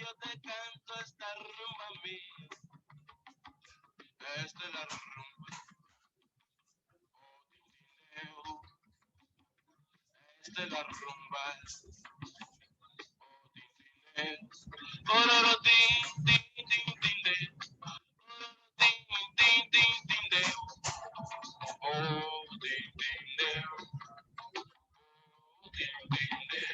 yo te canto esta rumba mía. Esta es la rumba. Esta es la rumba. Ororo, tin, tin, tin, tin, de. Tin, tin, tin, tin, de. Oh, tin, tin, de. Tin, tin, de.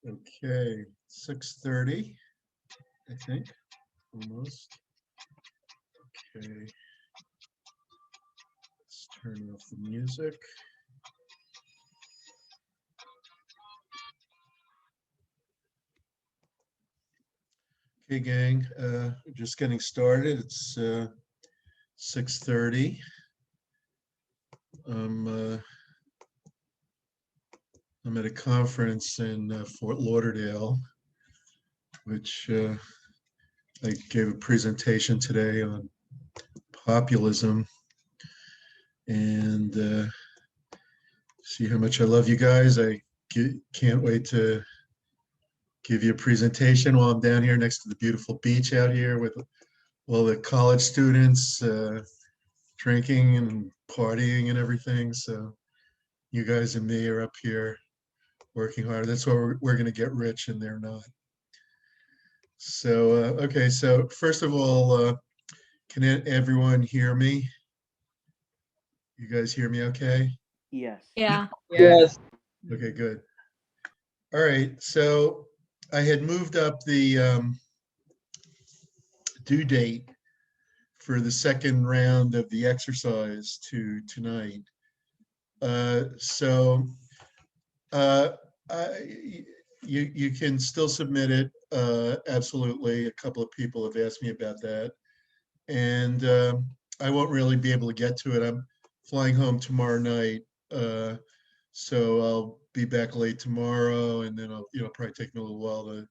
Okay, 6:30, I think, almost. Okay, let's turn off the music. Okay, gang, just getting started. It's 6:30. I'm I'm at a conference in Fort Lauderdale, which I gave a presentation today on populism, and see how much I love you guys. Can't wait to give you a presentation while I'm down here next to the beautiful beach out here with all the college students drinking and partying and everything. So you guys and me are up here working hard. That's why we're going to get rich and they're not. So, okay. So first of all, can everyone hear me? You guys hear me okay? Yes. Yeah. Yes. Okay, good. All right. So I had moved up the due date for the second round of the exercise to tonight. So uh, I, you can still submit it. Absolutely. A couple of people have asked me about that. And I won't really be able to get to it. I'm flying home tomorrow night. So I'll be back late tomorrow, and then I'll, probably take me a little while to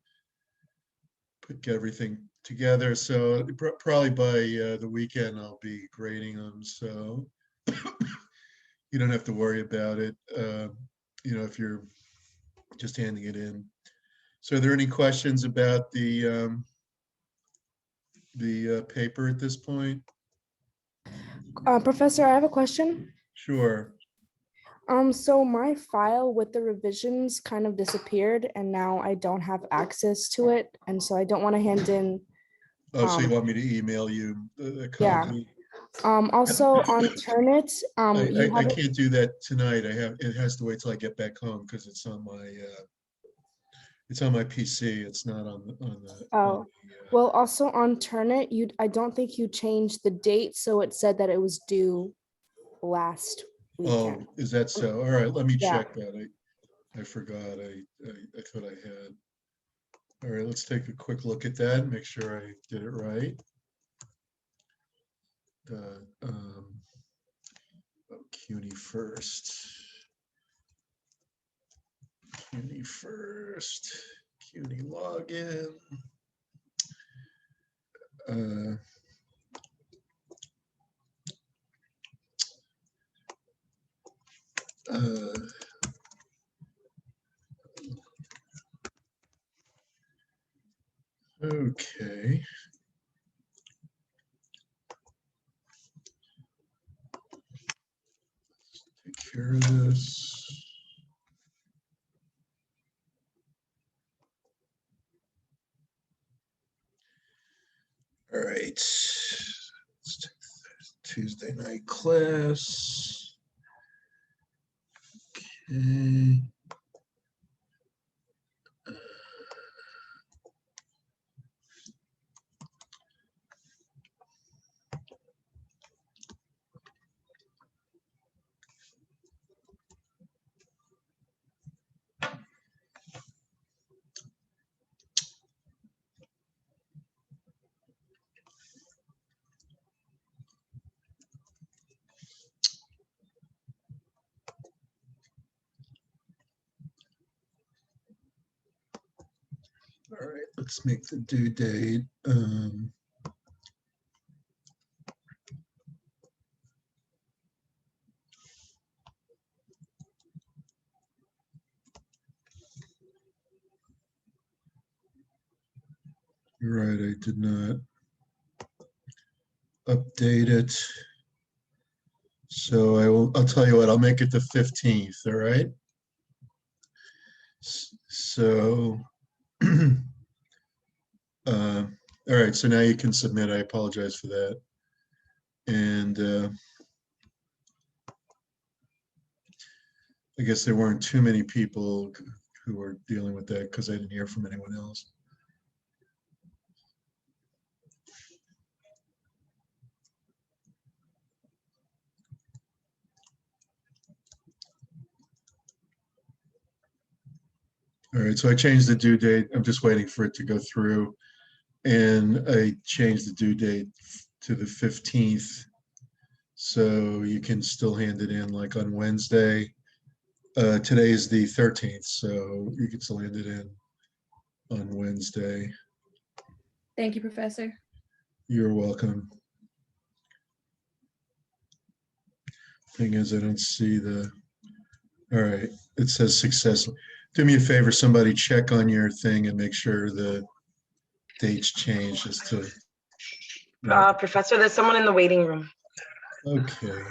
get everything together. So probably by the weekend, I'll be grading them. So you don't have to worry about it, if you're just handing it in. So are there any questions about the paper at this point? Professor, I have a question. Sure. So my file with the revisions kind of disappeared and now I don't have access to it. And so I don't want to hand in. Oh, so you Um, want me to email you a yeah. copy? Also on Turnitin, you I have it. can't do that tonight. It has to wait till I get back home because it's on my PC. It's not Oh, well, also on Turnitin, I don't think you changed the date, so it said that it was due last oh, weekend. is that so? All right, let me Yeah. check that. I forgot. I thought I had. All right, let's take a quick look at that, make sure I did it right. CUNY first. CUNY first. CUNY login. Okay. Take care of this. All right. Let's take Tuesday night class. Okay. All right, let's make the due date. You're right, I did not update it. So I'll tell you what, I'll make it the 15th, all right? So, all right, so now you can submit. I apologize for that. And I guess there weren't too many people who are dealing with that because I didn't hear from anyone else. All right, so I changed the due date. I'm just waiting for it to go through. And I changed the due date to the 15th. So you can still hand it in like on Wednesday. Today is the 13th, so you can still hand it in on Wednesday. Thank you, Professor. You're welcome. Thing is, I don't see the, all right, it says successful. Do me a favor, somebody check on your thing and make sure the dates changed as to. Professor, there's someone in the waiting room. Okay.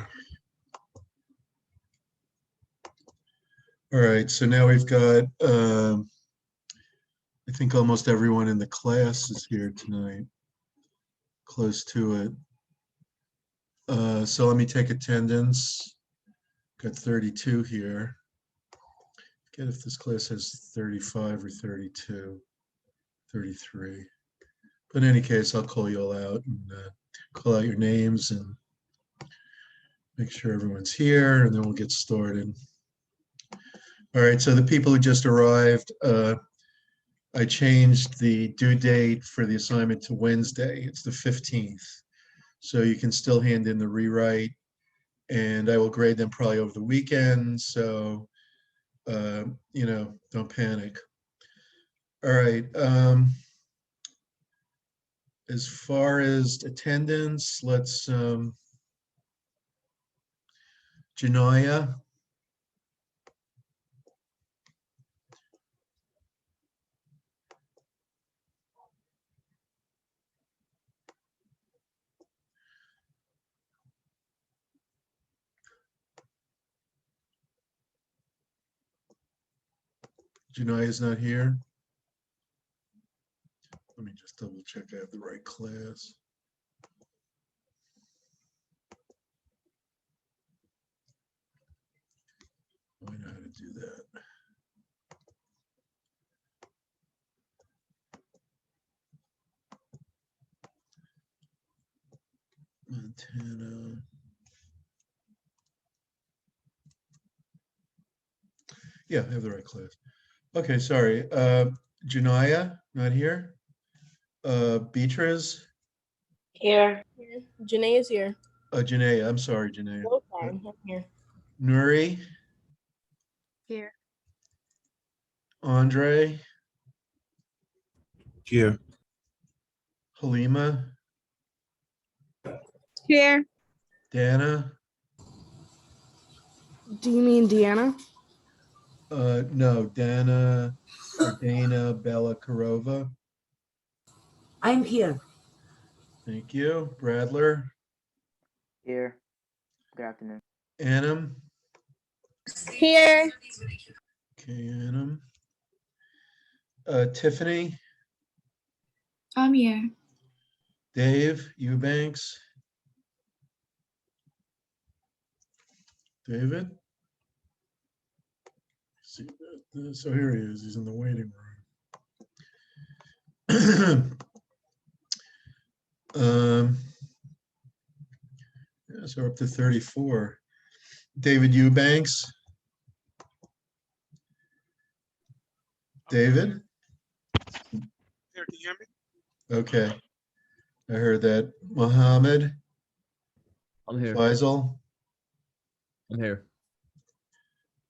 All right, so now we've got, I think almost everyone in the class is here tonight, close to it. So let me take attendance. Got 32 here. Forget if this class has 35 or 32, 33. But in any case, I'll call you all out and call out your names and make sure everyone's here, and then we'll get started. All right, so the people who just arrived, I changed the due date for the assignment to Wednesday. It's the 15th. So you can still hand in the rewrite, and I will grade them probably over the weekend. So, you know, don't panic. All right. As far as attendance, let's, Janaya. Janaya's not here. Let me just double check I have the right class. I know how to do that. Montana. Yeah, I have the right class. Okay, sorry. Janaya, not here. Beatriz. Here. Janae is here. Janaya, I'm sorry, Janaya. No problem. I'm here. Nuri, Here. Andre, Here. Halima, Here. Dana. Do you mean Deanna? No, Dana or Dana Bella Karova. I'm here. Thank you. Bradler, Here. Good afternoon. Annam. Here. Okay, Annam. Tiffany, I'm here. Dave Eubanks. David? See, so here he is. He's in the waiting room. Yeah, so we're up to 34. David Eubanks. David? Here, can you hear me? Okay. I heard that. Mohammed, I'm here. Faisal, I'm here.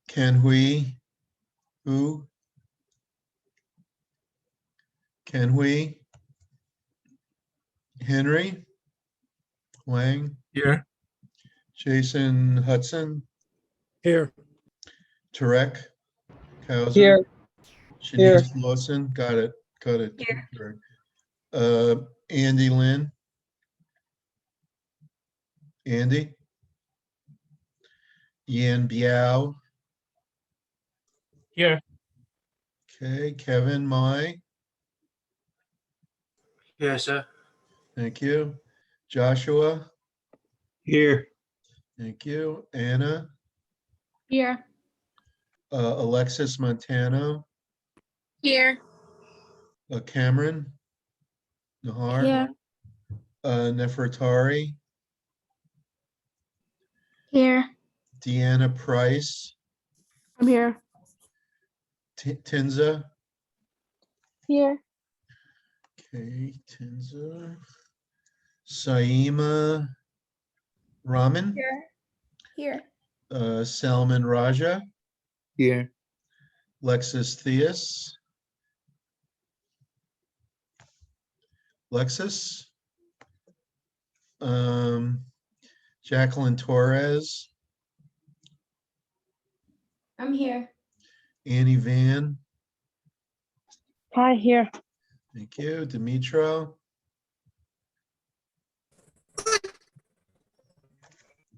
Ken Hui, who? Ken Hui, Henry, Wang, Here. Jason Hudson, Here. Tarek, Kauser, Here. Shanice Lawson, got it. Here. Andy Lynn. Andy. Yan Biao. Here. Okay, Kevin Mai, Here, sir. thank you. Joshua, Here. thank you. Anna, Here. Alexis Montano, Here. Cameron? Nahar? Here. Nefertari? Here. Deanna Price? I'm here. Tinza? Here. Okay, Tinza. Saima Raman? Here. Salman Raja? Here. Lexus Theus? Lexus? Jacqueline Torres? I'm here. Annie Van? Hi, here. Thank you. Dimitro?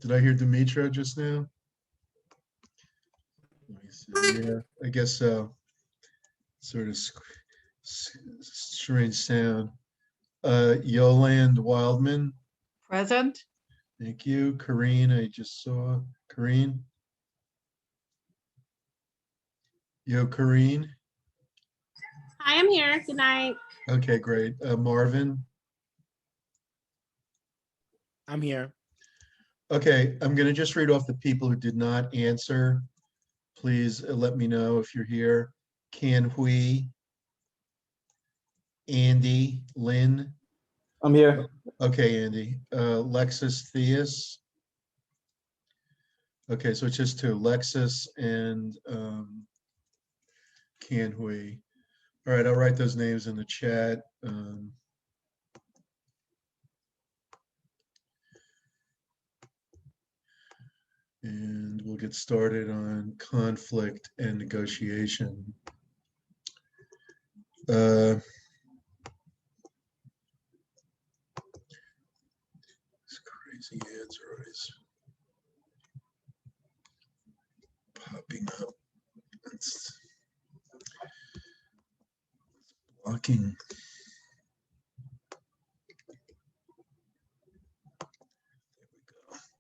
Did I hear Dimitro just now? Let me see. Yeah, I guess so. Sort of strange sound. Yolande Wildman? Present. Thank you. Corrine, I just saw. Corrine? Yo, Corrine? I am here. Good night. Okay, great. Marvin? I'm here. Okay, I'm going to just read off the people who did not answer. Please let me know if you're here. Can Hui? Andy? Lynn? I'm here. Okay, Andy. Lexus Theus? Okay, so it's just two, Lexus and Can Hui. All right, I'll write those names in the chat. And we'll get started on conflict and negotiation. These crazy ads are always popping up. It's blocking.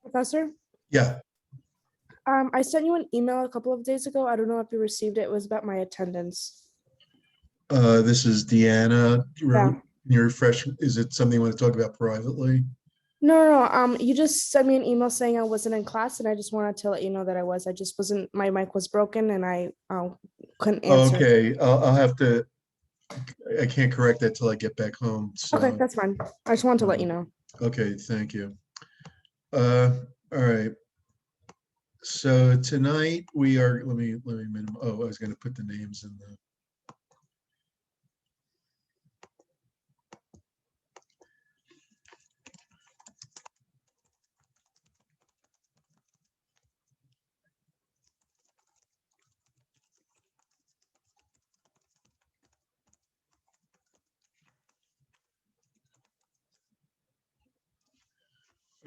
Professor, Yeah, I sent you an email a couple of days ago. I don't know if you received it. It was about my attendance. this is Deanna. Yeah. Can you refresh? Is it something you want to talk about privately? No. You just sent me an email saying I wasn't in class, and I just wanted to let you know that I was. I just wasn't. My mic was broken, and I couldn't answer. Okay, I'll have to, I can't correct that till I get back home. Okay, So, that's fine. I just wanted to let you know. okay, thank you. All right. So tonight we are, let me minimize, oh, I was going to put the names in the.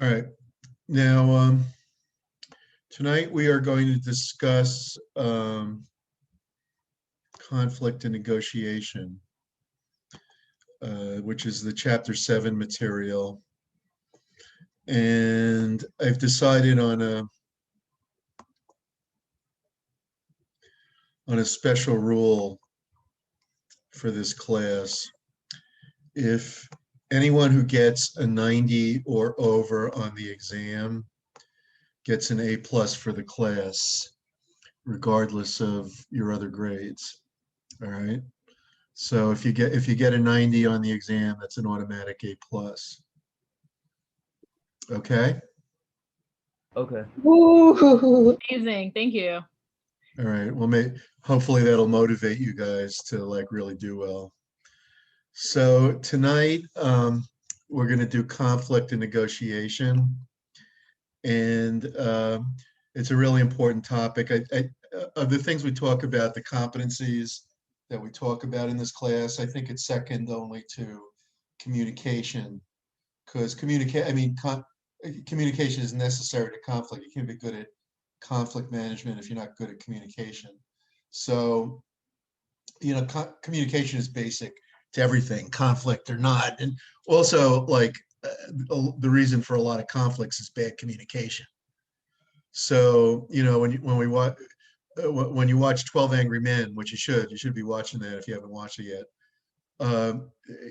All right, now tonight we are going to discuss conflict and negotiation, which is the chapter 7 material. And I've decided on a special rule for this class. If anyone who gets a 90 or over on the exam gets an A+ for the class, regardless of your other grades. All right. So if you get a 90 on the exam, that's an automatic A+. Okay. Okay. Amazing. Thank you. All right. Well, hopefully that'll motivate you guys to like really do well. So tonight we're going to do conflict and negotiation, and it's a really important topic. Of the things we talk about, the competencies that we talk about in this class, I think it's second only to communication, because communication is necessary to conflict. You can't be good at conflict management if you're not good at communication. So, communication is basic to everything, conflict or not. And also, like, the reason for a lot of conflicts is bad communication. So, when we watch, when you watch 12 Angry Men, which you should be watching that if you haven't watched it yet.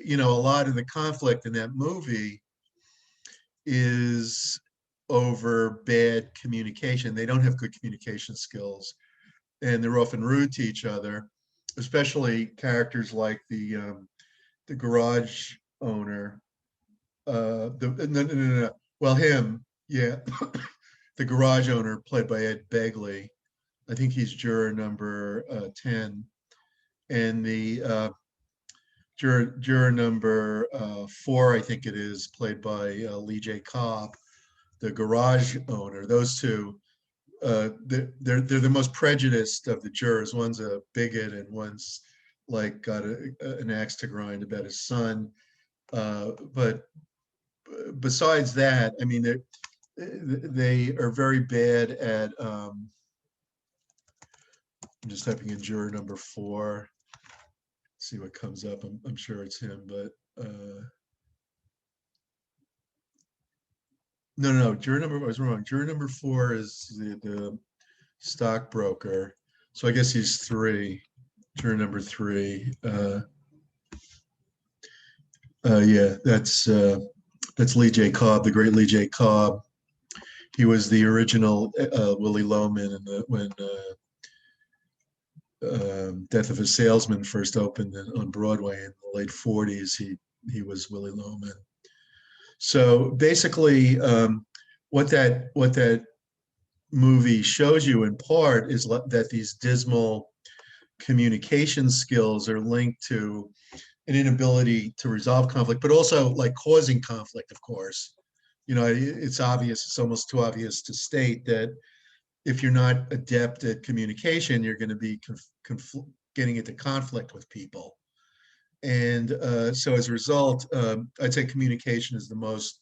You know, a lot of the conflict in that movie is over bad communication. They don't have good communication skills, and they're often rude to each other, especially characters like the garage owner. No. Well, him, yeah, the garage owner played by Ed Begley. I think he's juror number 10, and the juror number 4, I think it is, played by Lee J. Cobb, the garage owner. Those two, they're the most prejudiced of the jurors. One's a bigot, and one's like got an axe to grind about his son. But besides that, I mean, they are very bad at. I'm just typing in juror number 4. See what comes up. I'm sure it's him, but no. Juror number, I was wrong. Juror number 4 is the stockbroker. So I guess he's 3. Juror number 3. Yeah, that's Lee J. Cobb, the great Lee J. Cobb. He was the original Willie Loman when Death of a Salesman first opened on Broadway in the late 40s. He was Willie Loman. So basically, what that movie shows you in part is that these dismal communication skills are linked to an inability to resolve conflict, but also like causing conflict, of course. You know, it's obvious, it's almost too obvious to state that if you're not adept at communication, you're going to be getting into conflict with people. And so as a result, I'd say communication is the most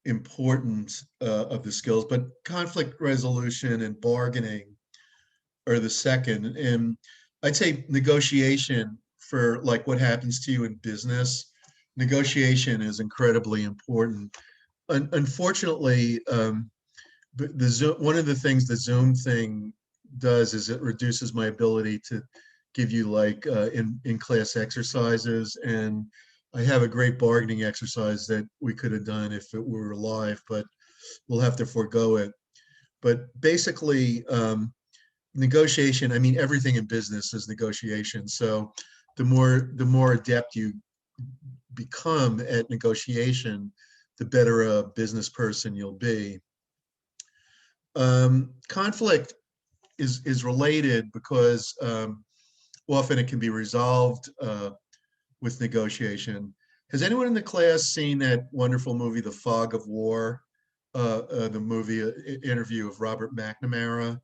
important of the skills, but conflict resolution and bargaining are the second. And I'd say negotiation, for like what happens to you in business, negotiation is incredibly important. Unfortunately, one of the things the Zoom thing does is it reduces my ability to give you like in class exercises, and I have a great bargaining exercise that we could have done if it were live, but we'll have to forego it. But basically, negotiation, I mean, everything in business is negotiation. So the more adept you become at negotiation, the better a business person you'll be. Conflict is related because often it can be resolved with negotiation. Has anyone in the class seen that wonderful movie, The Fog of War? The movie interview of Robert McNamara?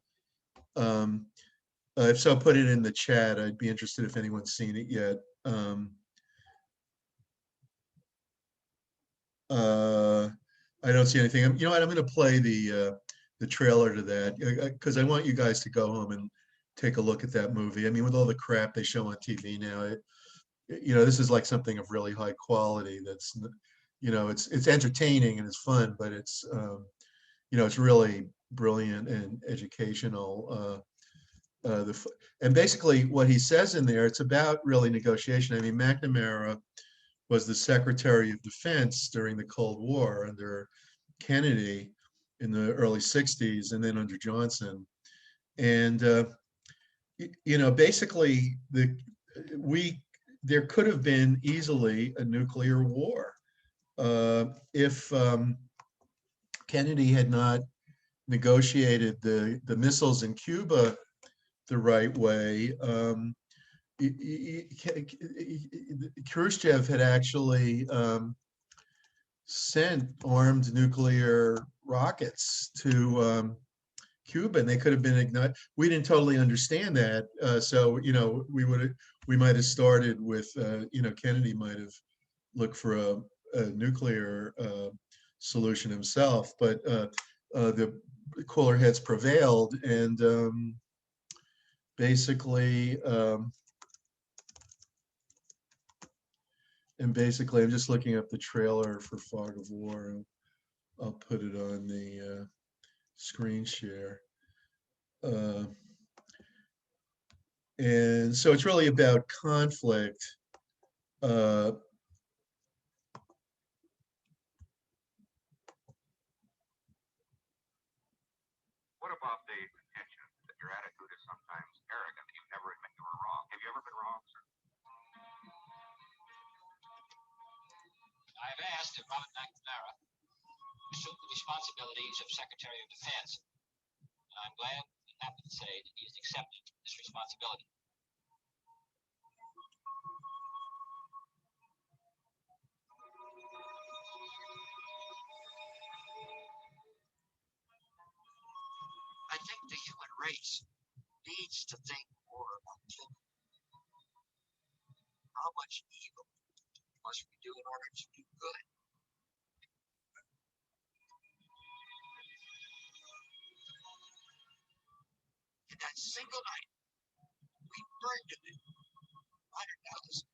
If so, put it in the chat. I'd be interested if anyone's seen it yet. I don't see anything. You know what? I'm going to play the trailer to that because I want you guys to go home and take a look at that movie. I mean, with all the crap they show on TV now, you know, this is like something of really high quality. That's, you know, it's entertaining and it's fun, but it's, you know, it's really brilliant and educational. And basically what he says in there, it's about really negotiation. I mean, McNamara was the Secretary of Defense during the Cold War under Kennedy in the early 60s and then under Johnson. And, you know, basically there could have been easily a nuclear war if Kennedy had not negotiated the missiles in Cuba the right way. Khrushchev had actually sent armed nuclear rockets to Cuba, and they could have been ignited. We didn't totally understand that, so you know we might have started with you know, Kennedy might have looked for a nuclear solution himself, but the cooler heads prevailed, and basically. And basically, I'm just looking up the trailer for Fog of War, and I'll put it on the screen share. And so it's really about conflict. Uh, What about the contention that your attitude is sometimes arrogant? You never admit you were wrong. Have you ever been wrong, sir? I've asked if Robert McNamara assumed the responsibilities of Secretary of Defense. And I'm glad and happy to say that he has accepted this responsibility. I think the human race needs to think more about children. How much evil must we do in order to do good? In that single night, we burned to it 100,000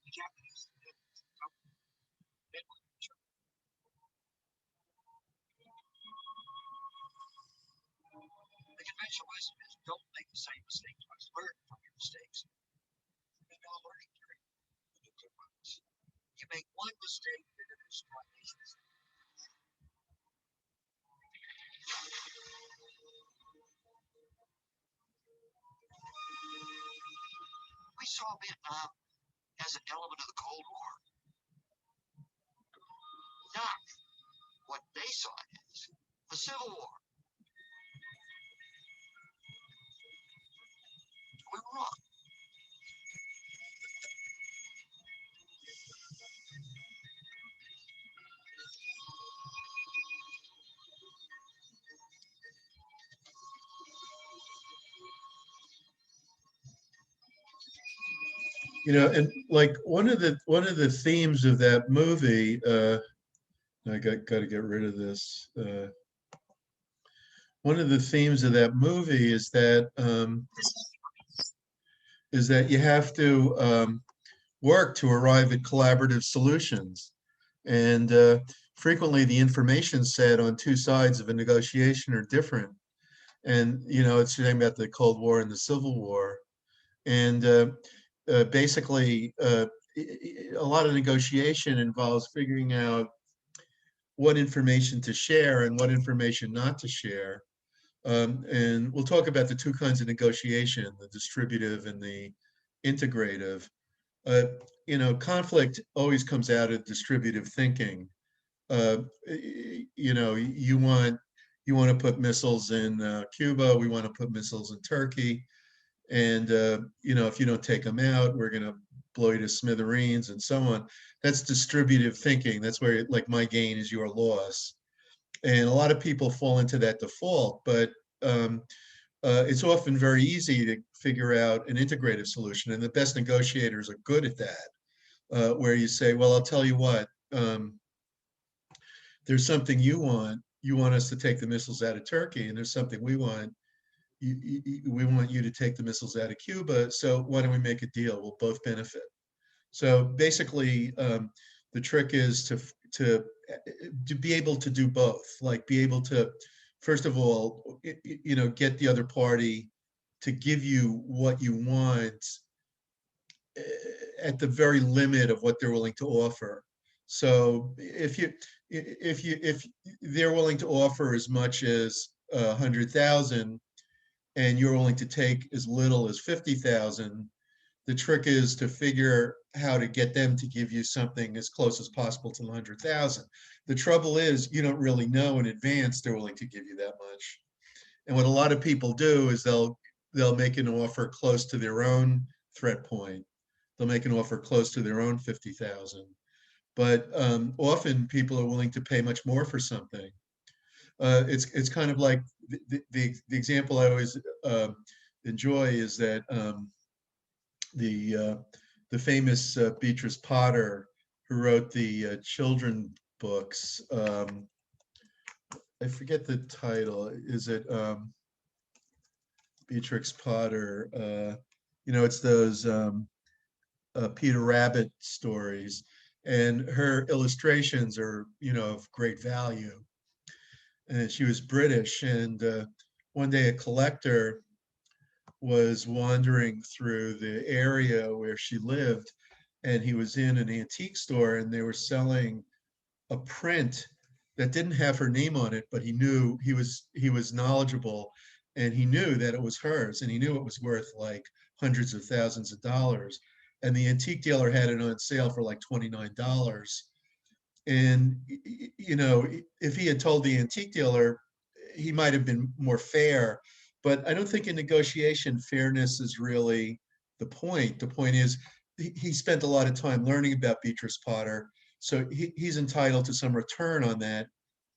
Japanese civilians. The conventional wisdom is don't make the same mistake twice. Learn from your mistakes. There's no learning during the nuclear weapons. You make one mistake, you're going to destroy nations. We saw Vietnam as an element of the Cold War, not what they saw it as, a civil war. We were wrong. you know, and like one of the themes of that movie, I got to get rid of this. One of the themes of that movie is that you have to work to arrive at collaborative solutions, and frequently the information said on two sides of a negotiation are different. And it's talking about the Cold War and the Civil War, and basically a lot of negotiation involves figuring out what information to share and what information not to share. And we'll talk about the two kinds of negotiation, the distributive and the integrative. Conflict always comes out of distributive thinking. You want to put missiles in Cuba, we want to put missiles in Turkey. And, if you don't take them out, we're going to blow you to smithereens and so on. That's distributive thinking. That's where like my gain is your loss. And a lot of people fall into that default, but it's often very easy to figure out an integrative solution. And the best negotiators are good at that, where you say, well, I'll tell you what, there's something you want us to take the missiles out of Turkey, and there's something we want you to take the missiles out of Cuba. So why don't we make a deal? We'll both benefit. So basically, the trick is to be able to do both. Like be able to, first of all, get the other party to give you what you want at the very limit of what they're willing to offer. So if they're willing to offer as much as 100,000, and you're willing to take as little as 50,000, the trick is to figure how to get them to give you something as close as possible to 100,000. The trouble is you don't really know in advance they're willing to give you that much. And what a lot of people do is they'll make an offer close to their own threat point. They'll make an offer close to their own 50,000. But often people are willing to pay much more for something. It's kind of like the example I always enjoy is that the famous Beatrice Potter, who wrote the children books. I forget the title. Is it Beatrix Potter? It's those Peter Rabbit stories, and her illustrations are of great value. And she was British, and one day a collector was wandering through the area where she lived, and he was in an antique store, and they were selling a print that didn't have her name on it, but he knew he was knowledgeable, and he knew that it was hers, and he knew it was worth like hundreds of thousands of dollars. And the antique dealer had it on sale for like $29. And you know, if he had told the antique dealer, he might have been more fair. But I don't think in negotiation, fairness is really the point. The point is he spent a lot of time learning about Beatrice Potter, so he's entitled to some return on that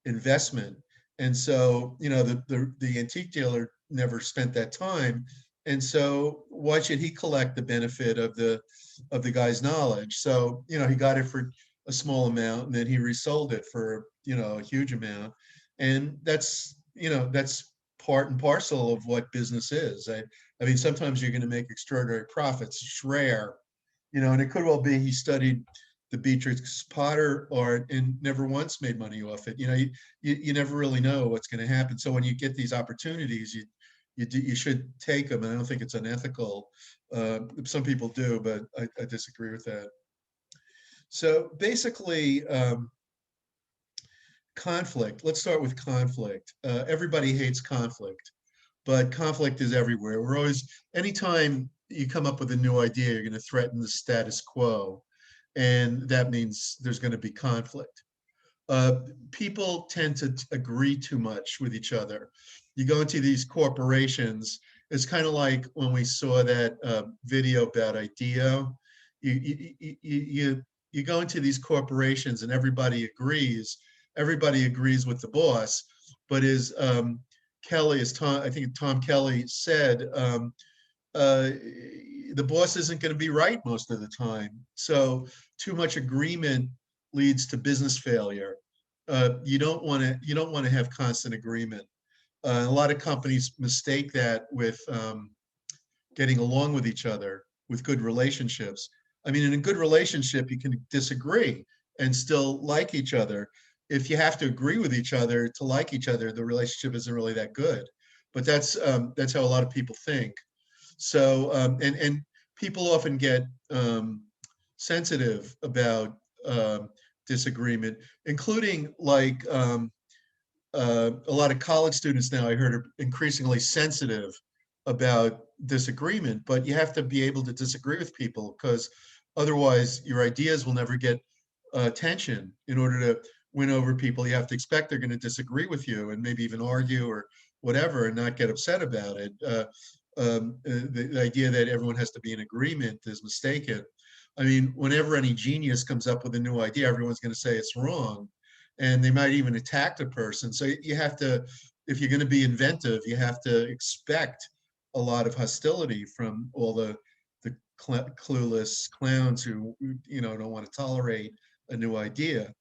investment. And so, you know, the antique dealer never spent that time. And so why should he collect the benefit of the guy's knowledge? So, you know, he got it for a small amount, and then he resold it for, you know, a huge amount. And that's, you know, that's part and parcel of what business is. I mean, sometimes you're going to make extraordinary profits. It's rare, you know, and it could well be he studied the Beatrix Potter art and never once made money off it. You know, you never really know what's going to happen. So when you get these opportunities, you should take them. And I don't think it's unethical. Some people do, but I disagree with that. So basically, conflict. Let's start with conflict. Everybody hates conflict, but conflict is everywhere. We're always, anytime you come up with a new idea, you're going to threaten the status quo. And that means there's going to be conflict. People tend to agree too much with each other. You go into these corporations, it's kind of like when we saw that video about IDEO. You go into these corporations and everybody agrees with the boss, but as Kelly, as Tom, I think Tom Kelly said, the boss isn't going to be right most of the time. So too much agreement leads to business failure. You don't want to have constant agreement. A lot of companies mistake that with getting along with each other, with good relationships. I mean, in a good relationship, you can disagree and still like each other. If you have to agree with each other to like each other, the relationship isn't really that good. But that's how a lot of people think. So, and people often get sensitive about disagreement, including like a lot of college students now, I heard, are increasingly sensitive about disagreement, but you have to be able to disagree with people, because otherwise your ideas will never get attention. In order to win over people, you have to expect they're going to disagree with you and maybe even argue or whatever and not get upset about it. The idea that everyone has to be in agreement is mistaken. I mean, whenever any genius comes up with a new idea, everyone's going to say it's wrong, and they might even attack the person. So you have to, if you're going to be inventive, you have to expect a lot of hostility from all the clueless clowns who, you know, don't want to tolerate a new idea.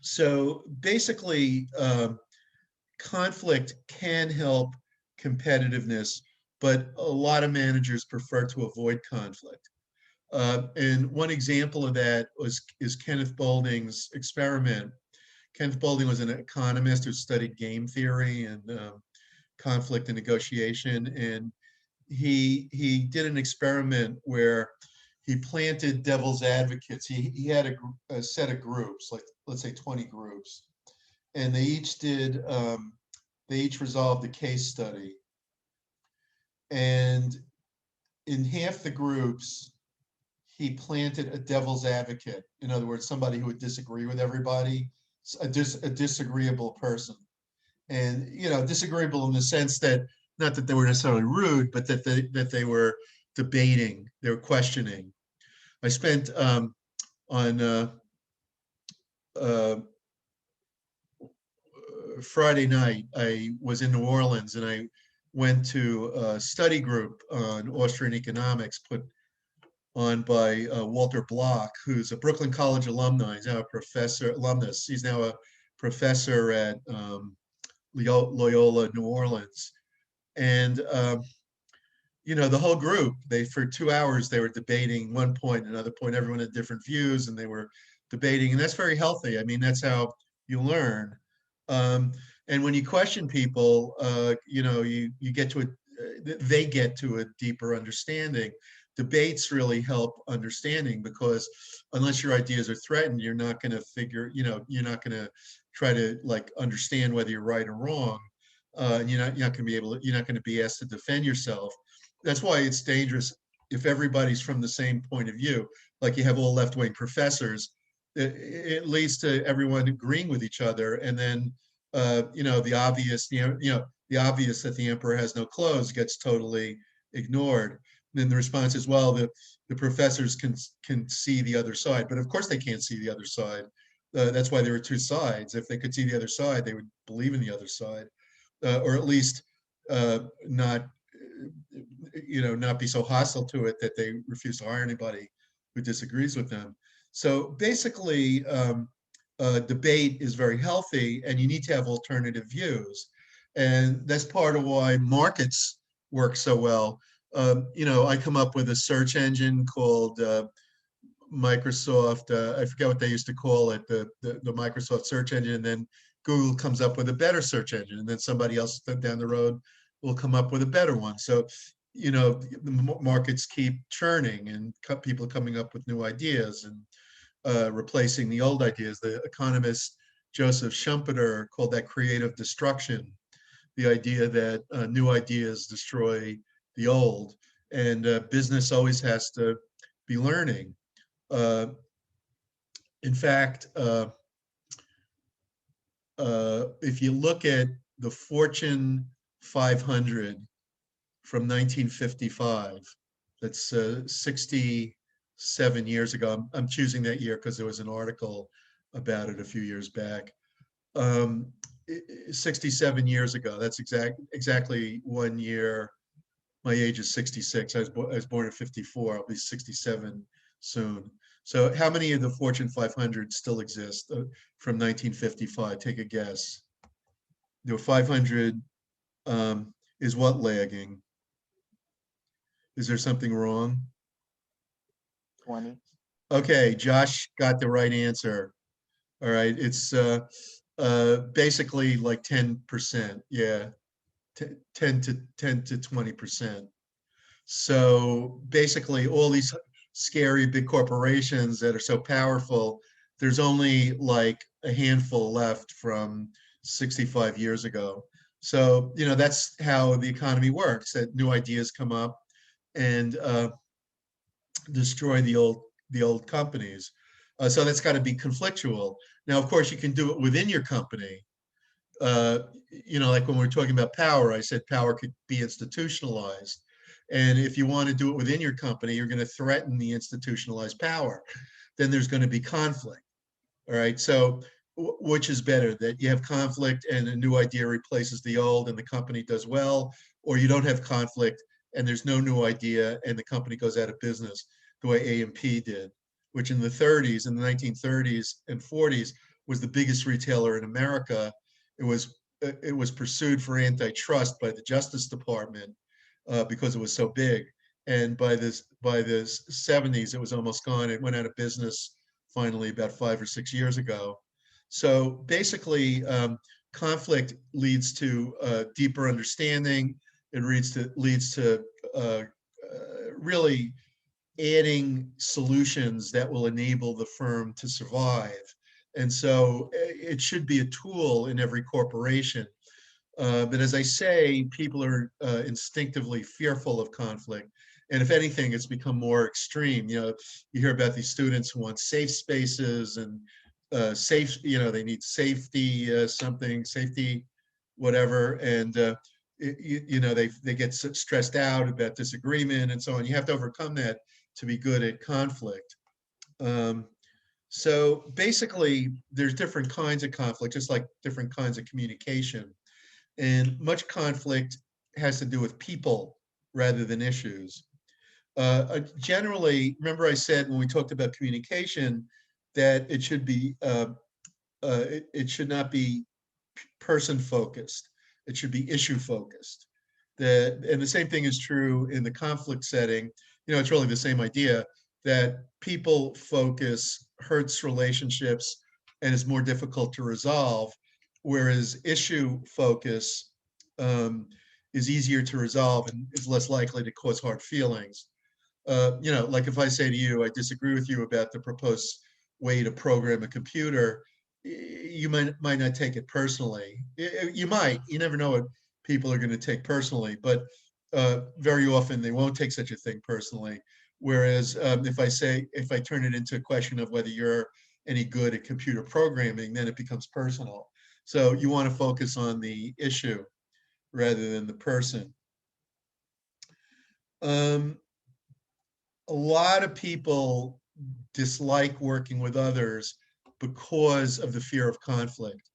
So basically, conflict can help competitiveness, but a lot of managers prefer to avoid conflict. And one example of that is Kenneth Boulding's experiment. Kenneth Boulding was an economist who studied game theory and conflict and negotiation. And he did an experiment where he planted devil's advocates. He had a set of groups, like let's say 20 groups, and they each resolved a case study. And in half the groups, he planted a devil's advocate. In other words, somebody who would disagree with everybody, a disagreeable person. And, you know, disagreeable in the sense that, not that they were necessarily rude, but that they were debating, they were questioning. I spent on Friday night, I was in New Orleans, and I went to a study group on Austrian economics put on by Walter Block, who's a Brooklyn College alumni. He's now a alumnus. He's now a professor at Loyola New Orleans. And you know, the whole group, for 2 hours, they were debating one point, another point. Everyone had different views, and they were debating, and that's very healthy. I mean, that's how you learn. And when you question people, you get to they get to a deeper understanding. Debates really help understanding, because unless your ideas are threatened, you're not going to you're not going to try to like understand whether you're right or wrong. And you're not going to be you're not going to be asked to defend yourself. That's why it's dangerous if everybody's from the same point of view. Like you have all left-wing professors, it leads to everyone agreeing with each other, and then the obvious, the obvious that the emperor has no clothes gets totally ignored. And then the response is, well, the professors can see the other side, but of course they can't see the other side. That's why there are two sides. If they could see the other side, they would believe in the other side, or at least not, not be so hostile to it that they refuse to hire anybody who disagrees with them. So basically, debate is very healthy, and you need to have alternative views. And that's part of why markets work so well. I come up with a search engine called Microsoft, I forget what they used to call it, the Microsoft search engine, and then Google comes up with a better search engine, and then somebody else down the road will come up with a better one. So, the markets keep churning, and people coming up with new ideas and replacing the old ideas. The economist Joseph Schumpeter called that creative destruction, the idea that new ideas destroy the old, and business always has to be learning. In fact, if you look at the Fortune 500 from 1955, that's 67 years ago. I'm choosing that year because there was an article about it a few years back. 67 years ago, that's exactly 1 year. My age is 66. I was born in 54. I'll be 67 soon. So how many of the Fortune 500 still exist from 1955? Take a guess. There were 500. Is what lagging? Is there something wrong? 20. Okay, Josh got the right answer. All right, it's basically like 10%. Yeah, 10 to 20%. So basically, all these scary big corporations that are so powerful, there's only like a handful left from 65 years ago. So, that's how the economy works, that new ideas come up and destroy the old companies. So that's got to be conflictual. Now, of course, you can do it within your company. Like when we're talking about power, I said power could be institutionalized. And if you want to do it within your company, you're going to threaten the institutionalized power. Then there's going to be conflict. All right. So which is better, that you have conflict and a new idea replaces the old and the company does well, or you don't have conflict and there's no new idea and the company goes out of business the way A&P did, which in the 1930s and 40s was the biggest retailer in America. It was pursued for antitrust by the Justice Department because it was so big. And by the 70s, it was almost gone. It went out of business finally about 5 or 6 years ago. So basically, conflict leads to deeper understanding. It leads to really adding solutions that will enable the firm to survive. And so it should be a tool in every corporation. But as I say, people are instinctively fearful of conflict. And if anything, it's become more extreme. You hear about these students who want safe spaces and they need safety, safety, whatever. And, they get stressed out about disagreement and so on. You have to overcome that to be good at conflict. So basically, there's different kinds of conflict, just like different kinds of communication. And much conflict has to do with people rather than issues. Generally, remember I said when we talked about communication that it should be it should not be person focused. It should be issue focused. And the same thing is true in the conflict setting. It's really the same idea that people focus hurts relationships and is more difficult to resolve, whereas issue focus is easier to resolve and is less likely to cause hard feelings. You know, like if I say to you, I disagree with you about the proposed way to program a computer, you might not take it personally. You might, you never know what people are going to take personally, but very often they won't take such a thing personally. Whereas if I turn it into a question of whether you're any good at computer programming, then it becomes personal. So you want to focus on the issue rather than the person. A lot of people dislike working with others because of the fear of conflict.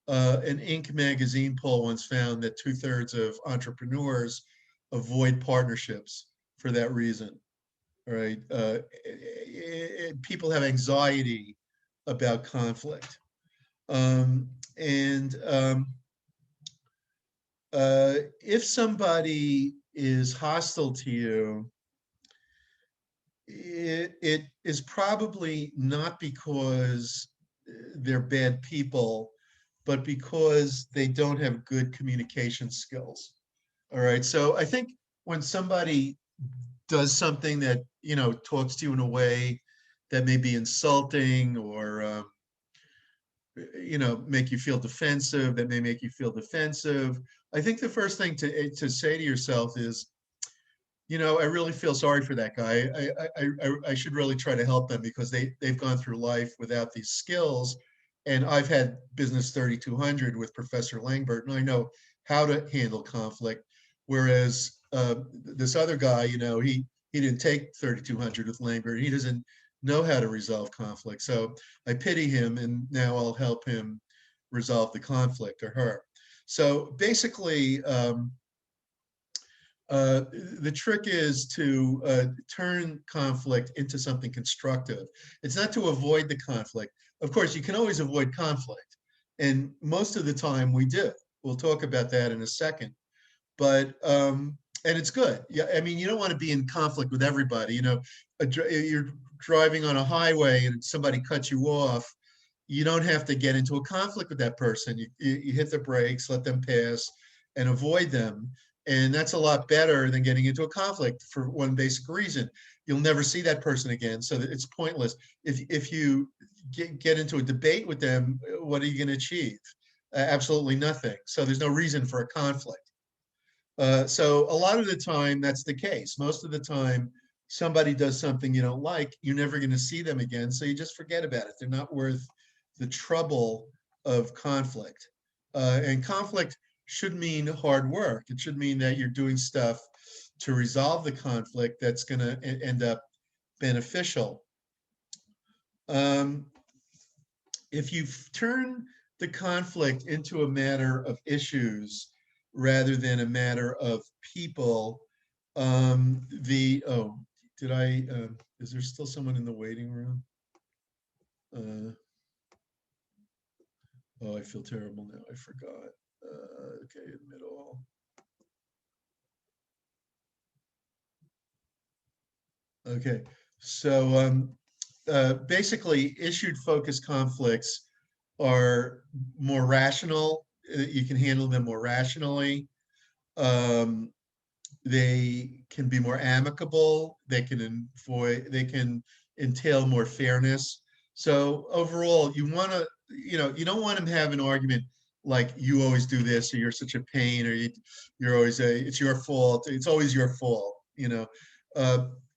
An Inc. magazine poll once found that 2/3 of entrepreneurs avoid partnerships for that reason. All right. People have anxiety about conflict. If somebody is hostile to you, it is probably not because they're bad people, but because they don't have good communication skills. All right. So I think when somebody does something that, you know, talks to you in a way that may be insulting or, you know, make you feel defensive, that may make you feel defensive, I think the first thing to say to yourself is, you know, I really feel sorry for that guy. I should really try to help them because they've gone through life without these skills. And I've had business 3200 with Professor Langbert, and I know how to handle conflict. Whereas this other guy, you know, he didn't take 3200 with Langbert. He doesn't know how to resolve conflict. So I pity him, and now I'll help him resolve the conflict, or her. So basically, the trick is to turn conflict into something constructive. It's not to avoid the conflict. Of course, you can always avoid conflict, and most of the time we do. We'll talk about that in a second. But and it's good. Yeah, I mean, you don't want to be in conflict with everybody. You know, you're driving on a highway and somebody cuts you off. You don't have to get into a conflict with that person. You hit the brakes, let them pass, and avoid them. And that's a lot better than getting into a conflict for one basic reason. You'll never see that person again, so that it's pointless. If you get into a debate with them, what are you going to achieve? Absolutely nothing. So there's no reason for a conflict. So a lot of the time, that's the case. Most of the time, somebody does something you don't like, you're never going to see them again, so you just forget about it. They're not worth the trouble of conflict. And conflict should mean hard work. It should mean that you're doing stuff to resolve the conflict that's going to end up beneficial. If you turn the conflict into a matter of issues rather than a matter of people, is there still someone in the waiting room? Oh, I feel terrible now. I forgot. Okay, admit all. Okay, so basically, issued focused conflicts are more rational. You can handle them more rationally. They can be more amicable. They can entail more fairness. So overall, you want to, you know, you don't want to have an argument like you always do this, or you're such a pain, or you're always it's your fault. It's always your fault. You know,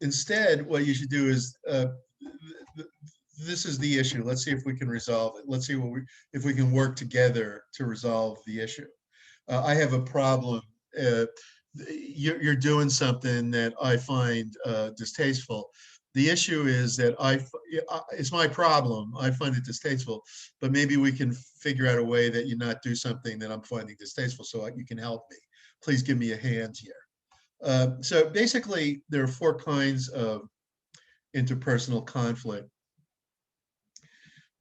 instead, what you should do is this is the issue. Let's see if we can resolve it. Let's see if we can work together to resolve the issue. I have a problem. You're doing something that I find distasteful. The issue is that it's my problem. I find it distasteful, but maybe we can figure out a way that you not do something that I'm finding distasteful, so you can help me. Please give me a hand here. So basically, there are 4 kinds of interpersonal conflict.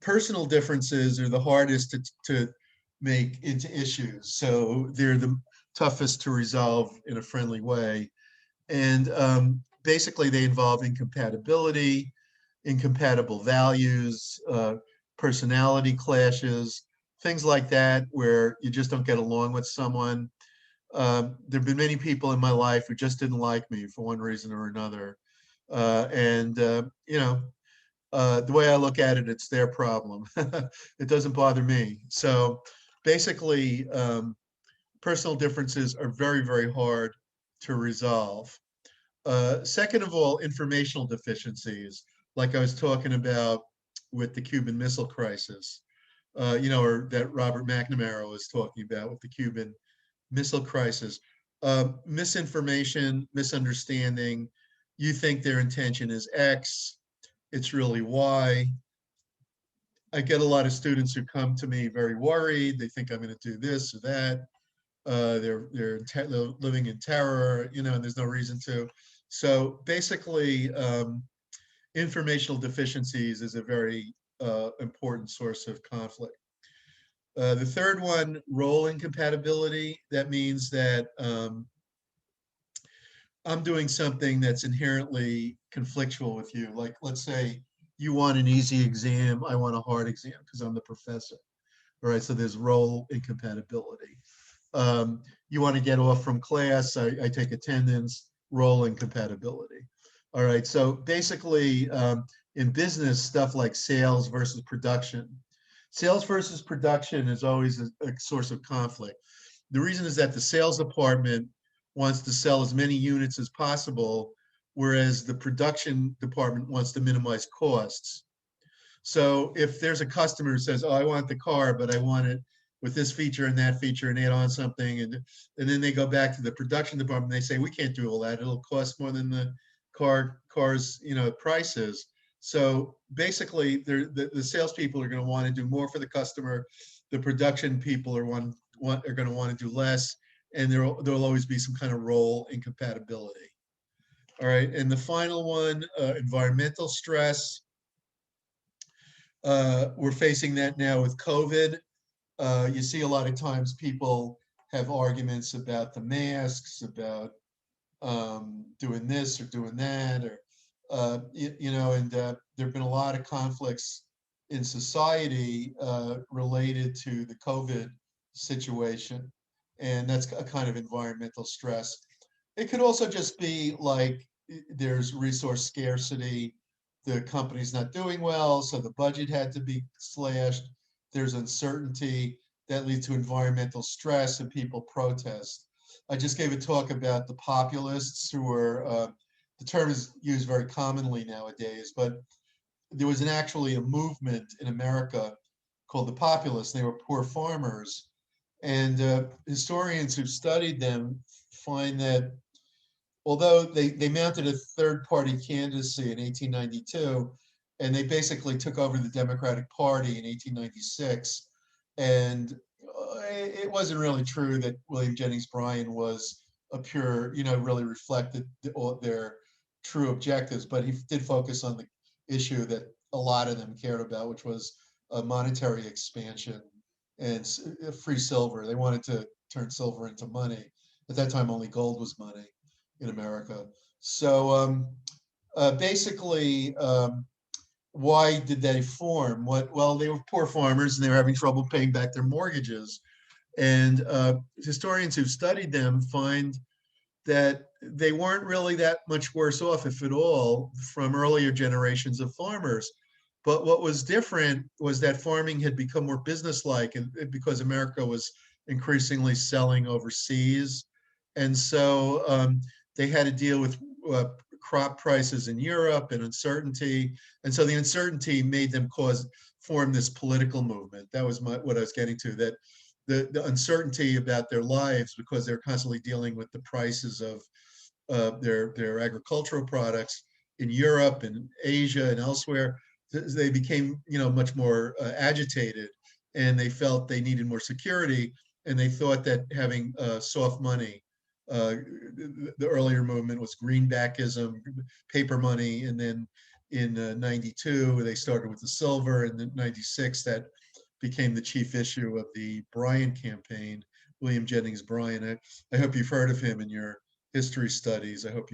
Personal differences are the hardest to make into issues, so they're the toughest to resolve in a friendly way. And basically, they involve incompatibility, incompatible values, personality clashes, things like that where you just don't get along with someone. There have been many people in my life who just didn't like me for one reason or another. You know, the way I look at it, it's their problem. It doesn't bother me. So basically, personal differences are very, very hard to resolve. Second of all, informational deficiencies, like I was talking about with the Cuban Missile Crisis, you know, or that Robert McNamara was talking about with the Cuban Missile Crisis. Misinformation, misunderstanding, you think their intention is X, it's really Y. I get a lot of students who come to me very worried. They think I'm going to do this or that. They're living in terror, you know, and there's no reason to. So basically, informational deficiencies is a very important source of conflict. The third one, role incompatibility. That means that I'm doing something that's inherently conflictual with you. Like, let's say you want an easy exam, I want a hard exam because I'm the professor. All right, so there's role incompatibility. You want to get off from class, I take attendance, role incompatibility. All right, so basically in business, stuff like sales versus production. Sales versus production is always a source of conflict. The reason is that the sales department wants to sell as many units as possible, whereas the production department wants to minimize costs. So if there's a customer who says, oh, I want the car, but I want it with this feature and that feature and add on something, and then they go back to the production department, they say, we can't do all that. It'll cost more than the car's, you know, prices. So basically, the salespeople are going to want to do more for the customer. The production people are going to want to do less, and there'll always be some kind of role incompatibility. All right, and the final one, environmental stress. We're facing that now with COVID. You see a lot of times people have arguments about the masks, about doing this or doing that, or you know, and there have been a lot of conflicts in society related to the COVID situation, and that's a kind of environmental stress. It could also just be like there's resource scarcity, the company's not doing well, so the budget had to be slashed. There's uncertainty that leads to environmental stress and people protest. I just gave a talk about the populists who were, the term is used very commonly nowadays, but there was actually a movement in America called the populists. They were poor farmers. And historians who've studied them find that although they mounted a third-party candidacy in 1892, and they basically took over the Democratic Party in 1896, and it wasn't really true that William Jennings Bryan was a pure, you know, really reflected their true objectives, but he did focus on the issue that a lot of them cared about, which was a monetary expansion and free silver. They wanted to turn silver into money. At that time, only gold was money in America. So basically, why did they form? Well, they were poor farmers and they were having trouble paying back their mortgages. And historians who've studied them find that they weren't really that much worse off, if at all, from earlier generations of farmers. But what was different was that farming had become more businesslike, and because America was increasingly selling overseas. And so they had to deal with crop prices in Europe and uncertainty. And so the uncertainty made them form this political movement. That was what I was getting to, that the uncertainty about their lives, because they're constantly dealing with the prices of their agricultural products in Europe and Asia and elsewhere, they became, you know, much more agitated, and they felt they needed more security, and they thought that having soft money, the earlier movement was greenbackism, paper money, and then in 92 they started with the silver, and in 96 that became the chief issue of the Bryan campaign, William Jennings Bryan. I hope you've heard of him in your history studies. I hope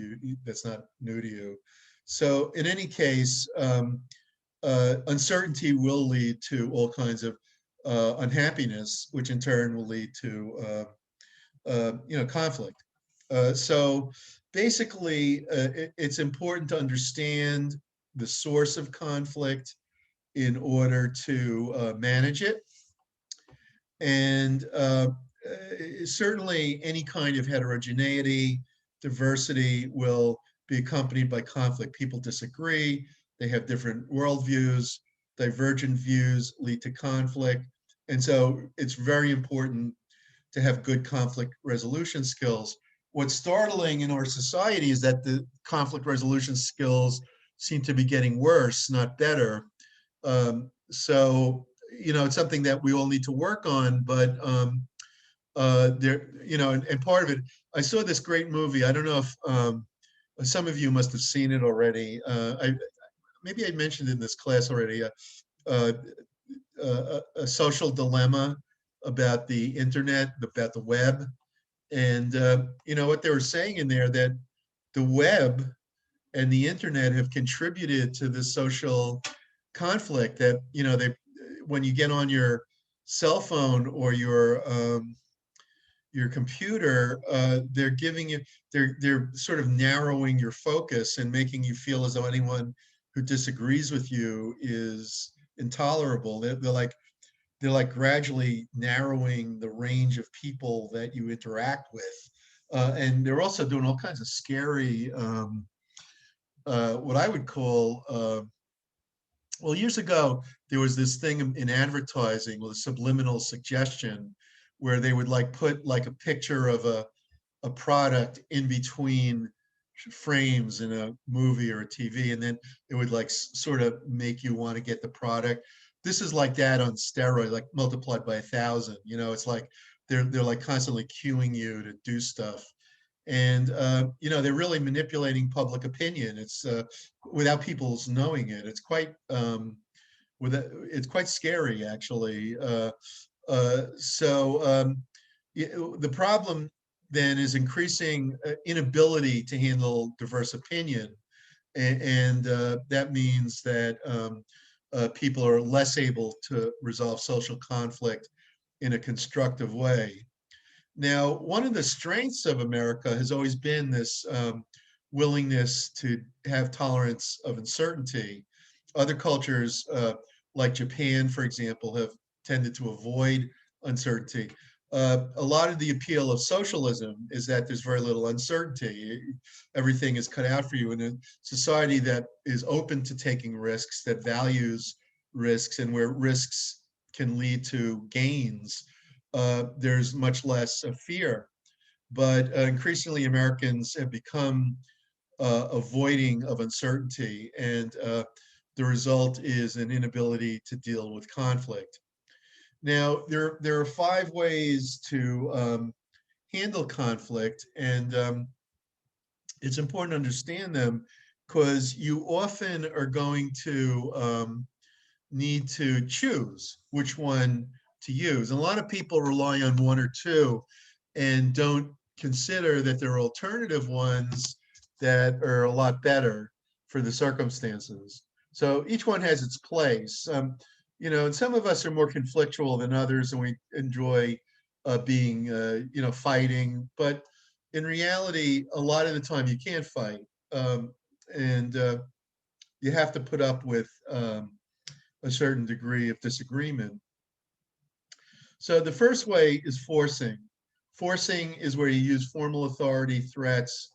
that's not new to you. So in any case, uncertainty will lead to all kinds of unhappiness, which in turn will lead to conflict. So basically, it's important to understand the source of conflict in order to manage it. And certainly any kind of heterogeneity, diversity will be accompanied by conflict. People disagree, they have different worldviews, divergent views lead to conflict. And so it's very important to have good conflict resolution skills. What's startling in our society is that the conflict resolution skills seem to be getting worse, not better. So, it's something that we all need to work on, but there, and part of it, I saw this great movie. I don't know if some of you must have seen it already. Maybe I mentioned it in this class already, a social dilemma about the internet, about the web. And what they were saying in there, that the web and the internet have contributed to the social conflict, that when you get on your cell phone or your computer, they're giving you, they're sort of narrowing your focus and making you feel as though anyone who disagrees with you is intolerable. They're like gradually narrowing the range of people that you interact with. And they're also doing all kinds of scary, what I would call, well, years ago, there was this thing in advertising with a subliminal suggestion where they would like put like a picture of a product in between frames in a movie or a TV, and then it would like sort of make you want to get the product. This is like that on steroid, like multiplied by 1,000. It's like they're like constantly cueing you to do stuff. And they're really manipulating public opinion. It's without people's knowing it. It's quite it's quite scary, actually. So the problem then is increasing inability to handle diverse opinion, and that means that people are less able to resolve social conflict in a constructive way. Now, one of the strengths of America has always been this willingness to have tolerance of uncertainty. Other cultures, like Japan, for example, have tended to avoid uncertainty. A lot of the appeal of socialism is that there's very little uncertainty. Everything is cut out for you. In a society that is open to taking risks, that values risks, and where risks can lead to gains, there's much less fear. But increasingly, Americans have become avoiding of uncertainty, and the result is an inability to deal with conflict. Now, there are 5 ways to handle conflict, and it's important to understand them because you often are going to need to choose which one to use. And a lot of people rely on 1 or 2 and don't consider that there are alternative ones that are a lot better for the circumstances. So each one has its place. And some of us are more conflictual than others, and we enjoy being, fighting. But in reality, a lot of the time you can't fight, and you have to put up with a certain degree of disagreement. So the first way is forcing. Forcing is where you use formal authority, threats,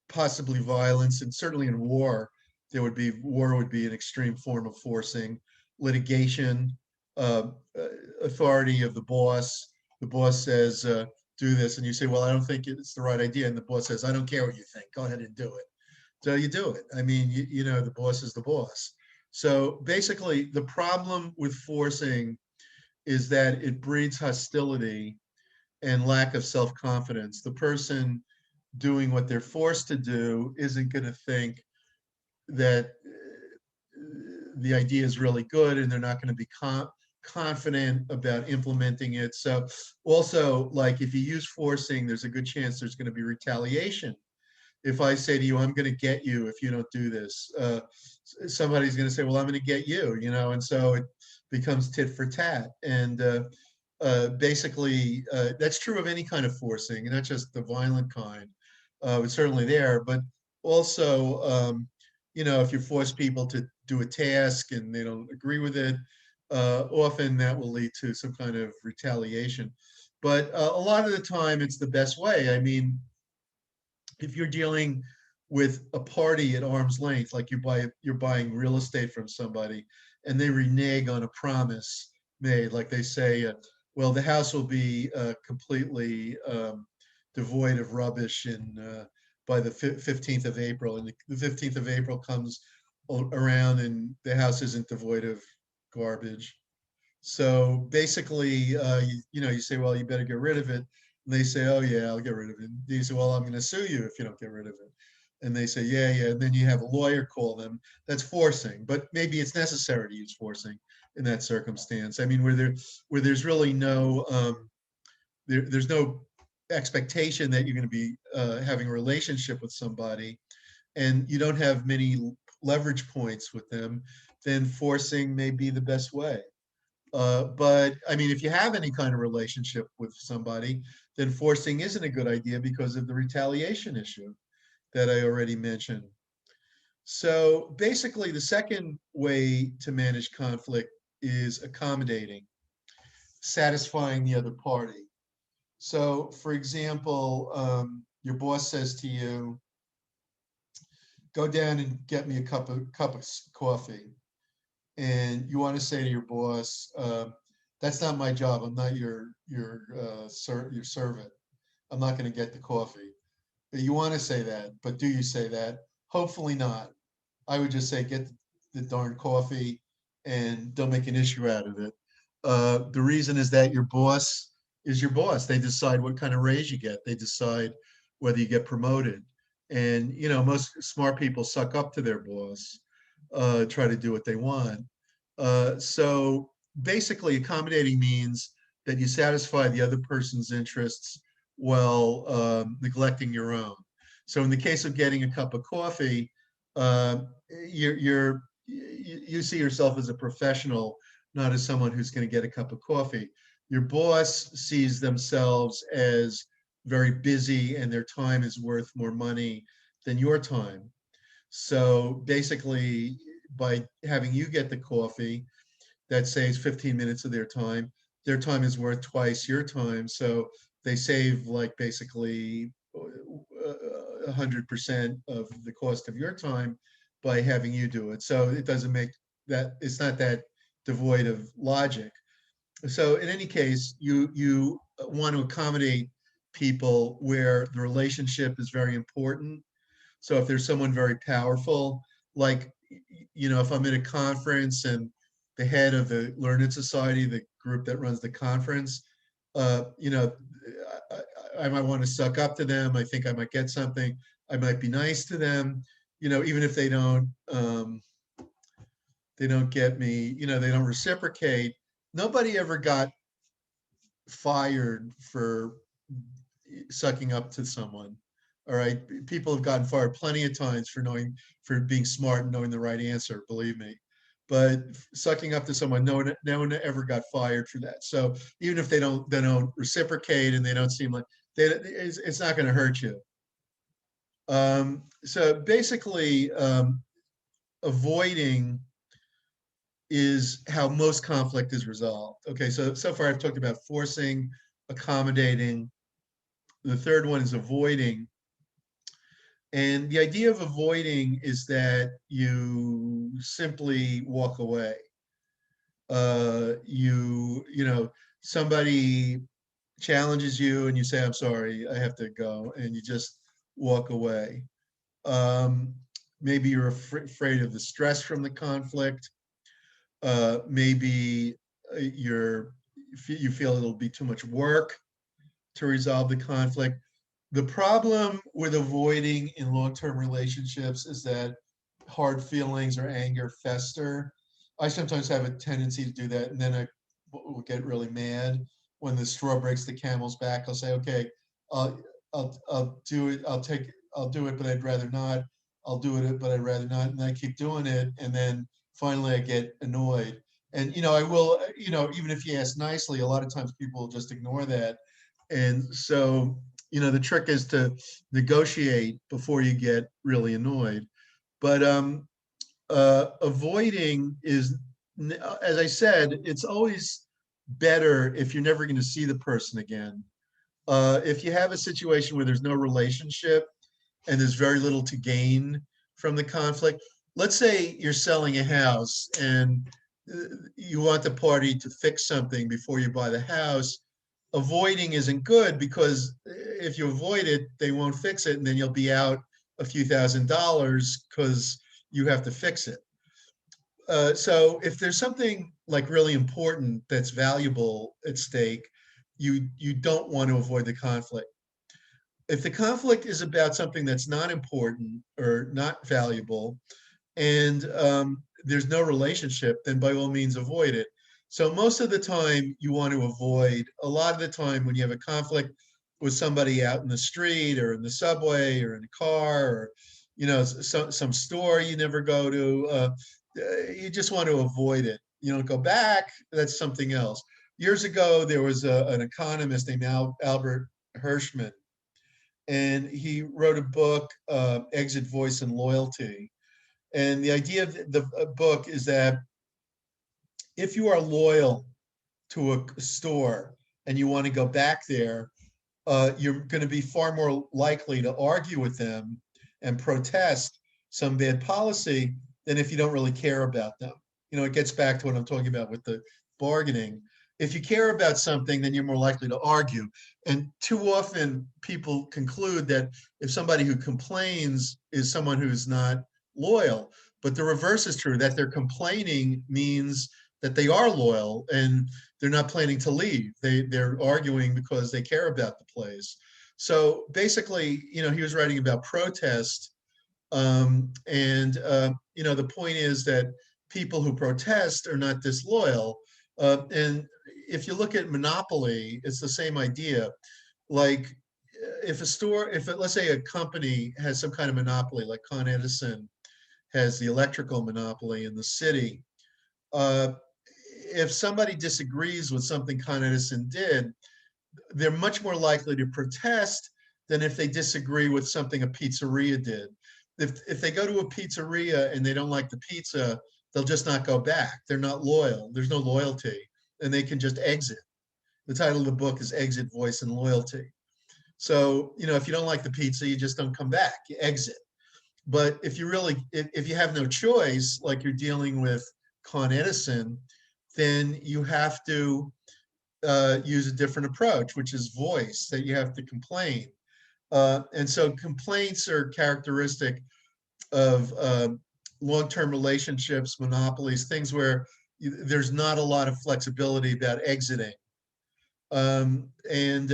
possibly violence, and certainly in war, war would be an extreme form of forcing. Litigation, authority of the boss. The boss says, do this, and you say, well, I don't think it's the right idea. And the boss says, I don't care what you think, go ahead and do it. So you do it. I mean, the boss is the boss. So basically, the problem with forcing is that it breeds hostility and lack of self-confidence. The person doing what they're forced to do isn't going to think that the idea is really good, and they're not going to be confident about implementing it. So also, like if you use forcing, there's a good chance there's going to be retaliation. if I say to you, I'm going to get you if you don't do this, somebody's going to say, well, I'm going to get you, and so it becomes tit for tat. And basically, that's true of any kind of forcing, not just the violent kind. It's certainly there, but also, if you force people to do a task and they don't agree with it, often that will lead to some kind of retaliation. But a lot of the time, it's the best way. I mean, if you're dealing with a party at arm's length, like you're buying real estate from somebody, and they renege on a promise made, like they say, well, the house will be completely devoid of rubbish by the 15th of April, and the 15th of April comes around and the house isn't devoid of garbage. So basically, you say, well, you better get rid of it. And they say, oh, yeah, I'll get rid of it. And you say, well, I'm going to sue you if you don't get rid of it. And they say, yeah, yeah. And then you have a lawyer call them. That's forcing, but maybe it's necessary to use forcing in that circumstance. I mean, where there's really there's no expectation that you're going to be having a relationship with somebody, and you don't have many leverage points with them, then forcing may be the best way. But I mean, if you have any kind of relationship with somebody, then forcing isn't a good idea because of the retaliation issue that I already mentioned. So basically, the second way to manage conflict is accommodating, satisfying the other party. So, for example, your boss says to you, go down and get me a cup of coffee. And you want to say to your boss, that's not my job. I'm not your servant. I'm not going to get the coffee. You want to say that, but do you say that? Hopefully not. I would just say, get the darn coffee and don't make an issue out of it. The reason is that your boss is your boss. They decide what kind of raise you get. They decide whether you get promoted. And, most smart people suck up to their boss, try to do what they want. So basically, accommodating means that you satisfy the other person's interests while neglecting your own. So in the case of getting a cup of coffee, you see yourself as a professional, not as someone who's going to get a cup of coffee. Your boss sees themselves as very busy and their time is worth more money than your time. So basically, by having you get the coffee, that saves 15 minutes of their time. Their time is worth twice your time. So they save like basically 100% of the cost of your time by having you do it. So it doesn't make that, it's not that devoid of logic. So in any case, you want to accommodate people where the relationship is very important. So if there's someone very powerful, like, if I'm at a conference and the head of the Learned Society, the group that runs the conference, I might want to suck up to them. I think I might get something. I might be nice to them, even if they don't get me, they don't reciprocate. Nobody ever got fired for sucking up to someone. All right. People have gotten fired plenty of times for being smart and knowing the right answer, believe me. But sucking up to someone, no one ever got fired for that. So even if they don't reciprocate and they don't seem like it's not going to hurt you. So basically, avoiding is how most conflict is resolved. Okay, so far I've talked about forcing, accommodating. The third one is avoiding. And the idea of avoiding is that you simply walk away. Somebody challenges you and you say, I'm sorry, I have to go, and you just walk away. Maybe you're afraid of the stress from the conflict. Maybe you feel it'll be too much work to resolve the conflict. The problem with avoiding in long-term relationships is that hard feelings or anger fester. I sometimes have a tendency to do that, and then I will get really mad when the straw breaks the camel's back. I'll say, okay, I'll do it. I'll take I'll do it, but I'd rather not. I'll do it, but I'd rather not. And I keep doing it. And then finally I get annoyed. And, I will, even if you ask nicely, a lot of times people will just ignore that. And so, the trick is to negotiate before you get really annoyed. But avoiding is, as I said, it's always better if you're never going to see the person again. If you have a situation where there's no relationship and there's very little to gain from the conflict, let's say you're selling a house and you want the party to fix something before you buy the house. Avoiding isn't good, because if you avoid it, they won't fix it, and then you'll be out a few $1,000s because you have to fix it. So if there's something like really important that's valuable at stake, you don't want to avoid the conflict. If the conflict is about something that's not important or not valuable, and there's no relationship, then by all means avoid it. So most of the time you want to avoid. A lot of the time when you have a conflict with somebody out in the street or in the subway or in a car, or some store you never go to, you just want to avoid it. You don't go back, that's something else. Years ago, there was an economist named Albert Hirschman, and he wrote a book, Exit, Voice, and Loyalty. And the idea of the book is that if you are loyal to a store and you want to go back there, you're going to be far more likely to argue with them and protest some bad policy than if you don't really care about them. It gets back to what I'm talking about with the bargaining. If you care about something, then you're more likely to argue. And too often people conclude that if somebody who complains is someone who's not loyal, but the reverse is true, that they're complaining means that they are loyal and they're not planning to leave. They're arguing because they care about the place. So basically, he was writing about protest. The point is that people who protest are not disloyal. And if you look at monopoly, it's the same idea. Like if let's say a company has some kind of monopoly, like Con Edison has the electrical monopoly in the city. If somebody disagrees with something Con Edison did, they're much more likely to protest than if they disagree with something a pizzeria did. If they go to a pizzeria and they don't like the pizza, they'll just not go back. They're not loyal. There's no loyalty, and they can just exit. The title of the book is Exit, Voice, and Loyalty. So, if you don't like the pizza, you just don't come back, you exit. But if you have no choice, like you're dealing with Con Edison, then you have to use a different approach, which is voice, that you have to complain. And so complaints are characteristic of long-term relationships, monopolies, things where there's not a lot of flexibility about exiting. So in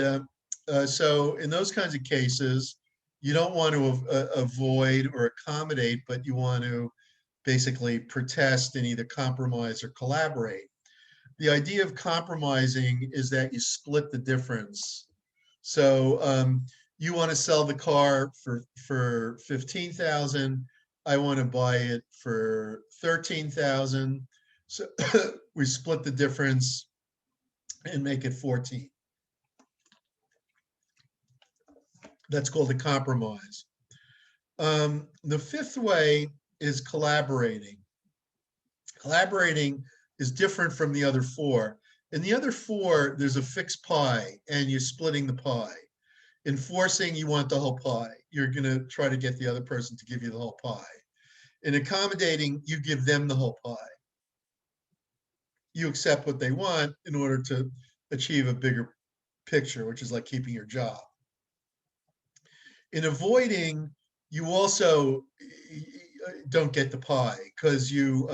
those kinds of cases, you don't want to avoid or accommodate, but you want to basically protest and either compromise or collaborate. The idea of compromising is that you split the difference. So you want to sell the car for 15,000. I want to buy it for 13,000. So we split the difference and make it 14. That's called a compromise. The fifth way is collaborating. Collaborating is different from the other four. In the other four, there's a fixed pie and you're splitting the pie. Enforcing, you want the whole pie. You're going to try to get the other person to give you the whole pie. In accommodating, you give them the whole pie. You accept what they want in order to achieve a bigger picture, which is like keeping your job. In avoiding, you also don't get the pie because you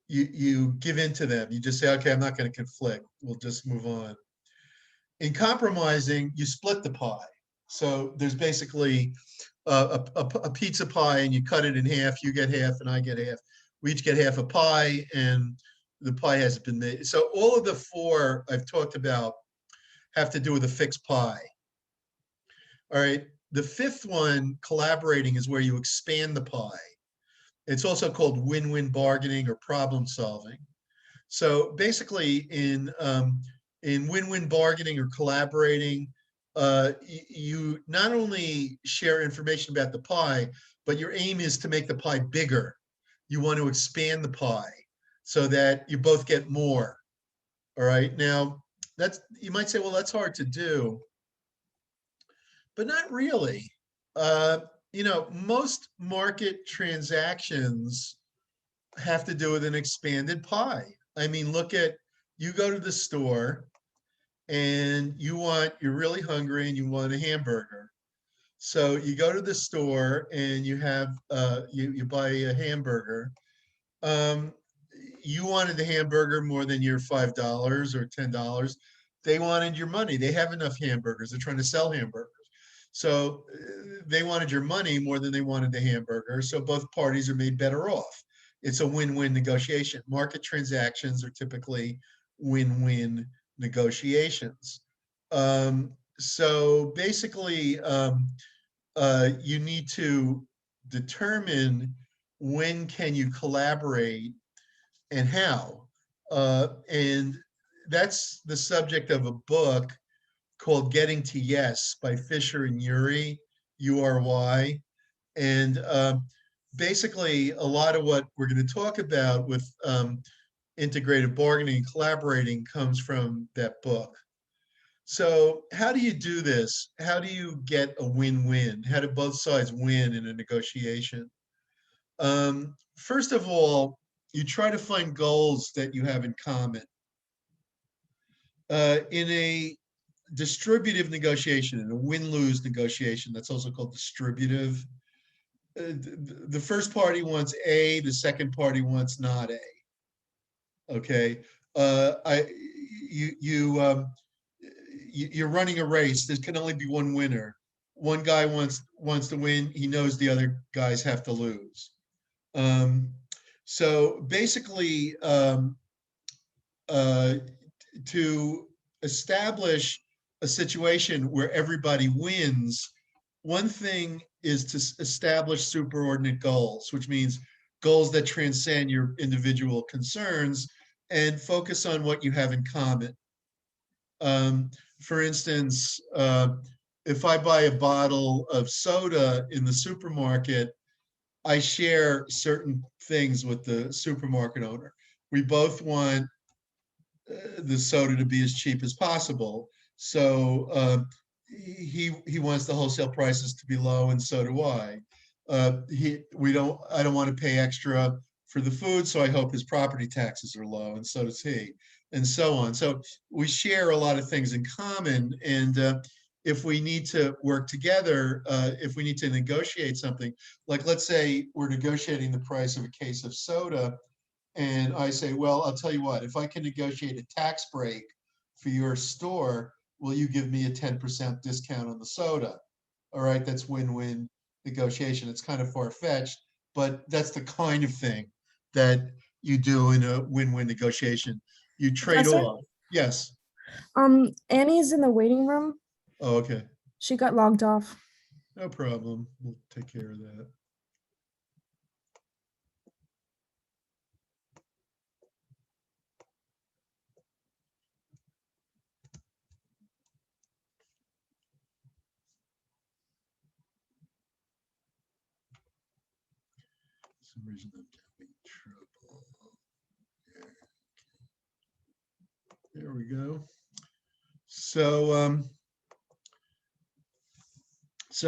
give in to them. You just say, okay, I'm not going to conflict. We'll just move on. In compromising, you split the pie. So there's basically a pizza pie and you cut it in half. You get half and I get half. We each get half a pie and the pie hasn't been made. So all of the four I've talked about have to do with a fixed pie. All right. The fifth one, collaborating, is where you expand the pie. It's also called win-win bargaining or problem solving. So basically, in win-win bargaining or collaborating, you not only share information about the pie, but your aim is to make the pie bigger. You want to expand the pie so that you both get more. All right. Now, you might say, well, that's hard to do, but not really. Most market transactions have to do with an expanded pie. I mean, you go to the store and you're really hungry and you want a hamburger. So you go to the store and you buy a hamburger. You wanted the hamburger more than your $5 or $10. They wanted your money. They have enough hamburgers. They're trying to sell hamburgers. So they wanted your money more than they wanted the hamburger. So both parties are made better off. It's a win-win negotiation. Market transactions are typically win-win negotiations. So basically, you need to determine when can you collaborate and how. And that's the subject of a book called Getting to Yes by Fisher and Ury, URY. And basically, a lot of what we're going to talk about with integrated bargaining and collaborating comes from that book. So how do you do this? How do you get a win-win? How do both sides win in a negotiation? First of all, you try to find goals that you have in common. In a distributive negotiation, in a win-lose negotiation, that's also called distributive, the first party wants A, the second party wants not A. Okay, you're running a race. There can only be one winner. One guy wants to win. He knows the other guys have to lose. So basically, to establish a situation where everybody wins, one thing is to establish superordinate goals, which means goals that transcend your individual concerns and focus on what you have in common. For instance, if I buy a bottle of soda in the supermarket, I share certain things with the supermarket owner. We both want the soda to be as cheap as possible. So he wants the wholesale prices to be low, and so do I. I don't want to pay extra for the food, so I hope his property taxes are low, and so does he, and so on. So we share a lot of things in common, and if we need to work together, if we need to negotiate something, like let's say we're negotiating the price of a case of soda, and I say, well, I'll tell you what, if I can negotiate a tax break for your store, will you give me a 10% discount on the soda? All right, that's win-win negotiation. It's kind of far-fetched, but that's the kind of thing that you do in a win-win negotiation. You trade Professor? off. Yes. Annie's in the waiting room. Oh, okay. She got logged off. No problem. We'll take care of that. For some reason I'm having trouble. There we go. So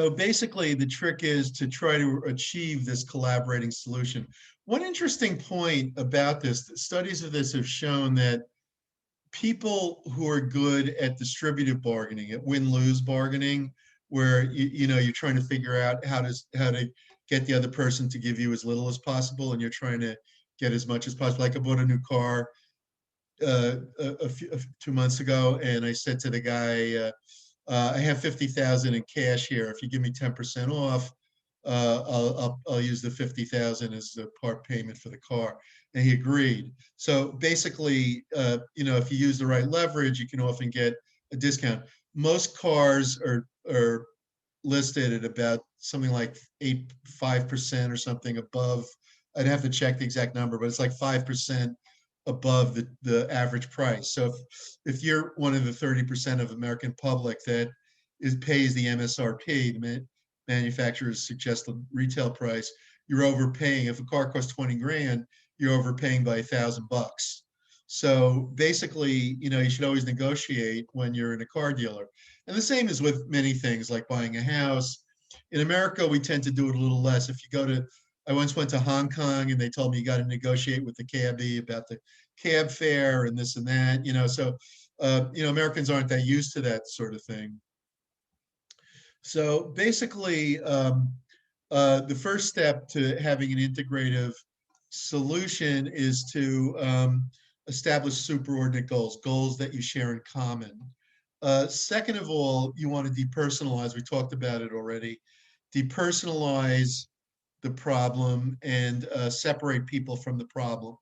basically the trick is to try to achieve this collaborating solution. One interesting point about this, studies of this have shown that people who are good at distributive bargaining, at win-lose bargaining, where you're trying to figure out how to get the other person to give you as little as possible, and you're trying to get as much as possible. Like I bought a new car 2 months ago, and I said to the guy, I have 50,000 in cash here. If you give me 10% off, I'll use the 50,000 as the part payment for the car. And he agreed. So basically, if you use the right leverage, you can often get a discount. Most cars are listed at about something like 5% or something above. I'd have to check the exact number, but it's like 5% above the average price. So if you're one of the 30% of American public that pays the MSRP, the manufacturer's suggested retail price, you're overpaying. If a car costs 20 grand, you're overpaying by $1,000. So basically, you should always negotiate when you're in a car dealer. And the same is with many things like buying a house. In America, we tend to do it a little less. If you I once went to Hong Kong and they told me you got to negotiate with the cabbie about the cab fare and this and that, so, Americans aren't that used to that sort of thing. So basically, the first step to having an integrative solution is to establish superordinate goals that you share in common. Second of all, you want to depersonalize. We talked about it already. Depersonalize the problem and separate people from the problem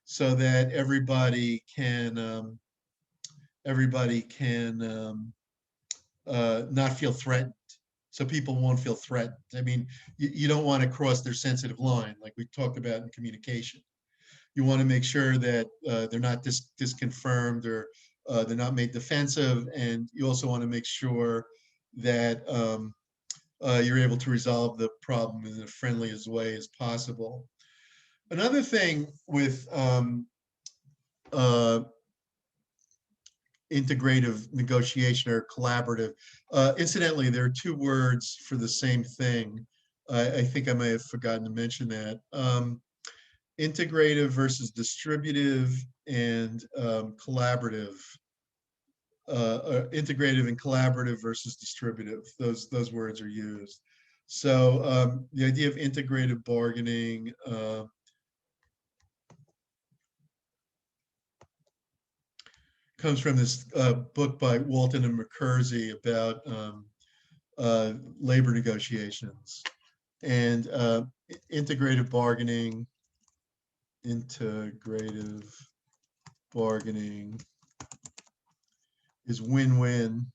so that everybody can not feel threatened. So people won't feel threatened. I mean, you don't want to cross their sensitive line like we talked about in communication. You want to make sure that they're not disconfirmed or they're not made defensive. And you also want to make sure that you're able to resolve the problem in the friendliest way as possible. Another thing with integrative negotiation or collaborative, incidentally, there are two words for the same thing. I think I may have forgotten to mention that. Integrative versus distributive and collaborative. Integrative and collaborative versus distributive. Those words are used. So the idea of integrative bargaining comes from this book by Walton and McKersey about labor negotiations. And integrative bargaining is win-win,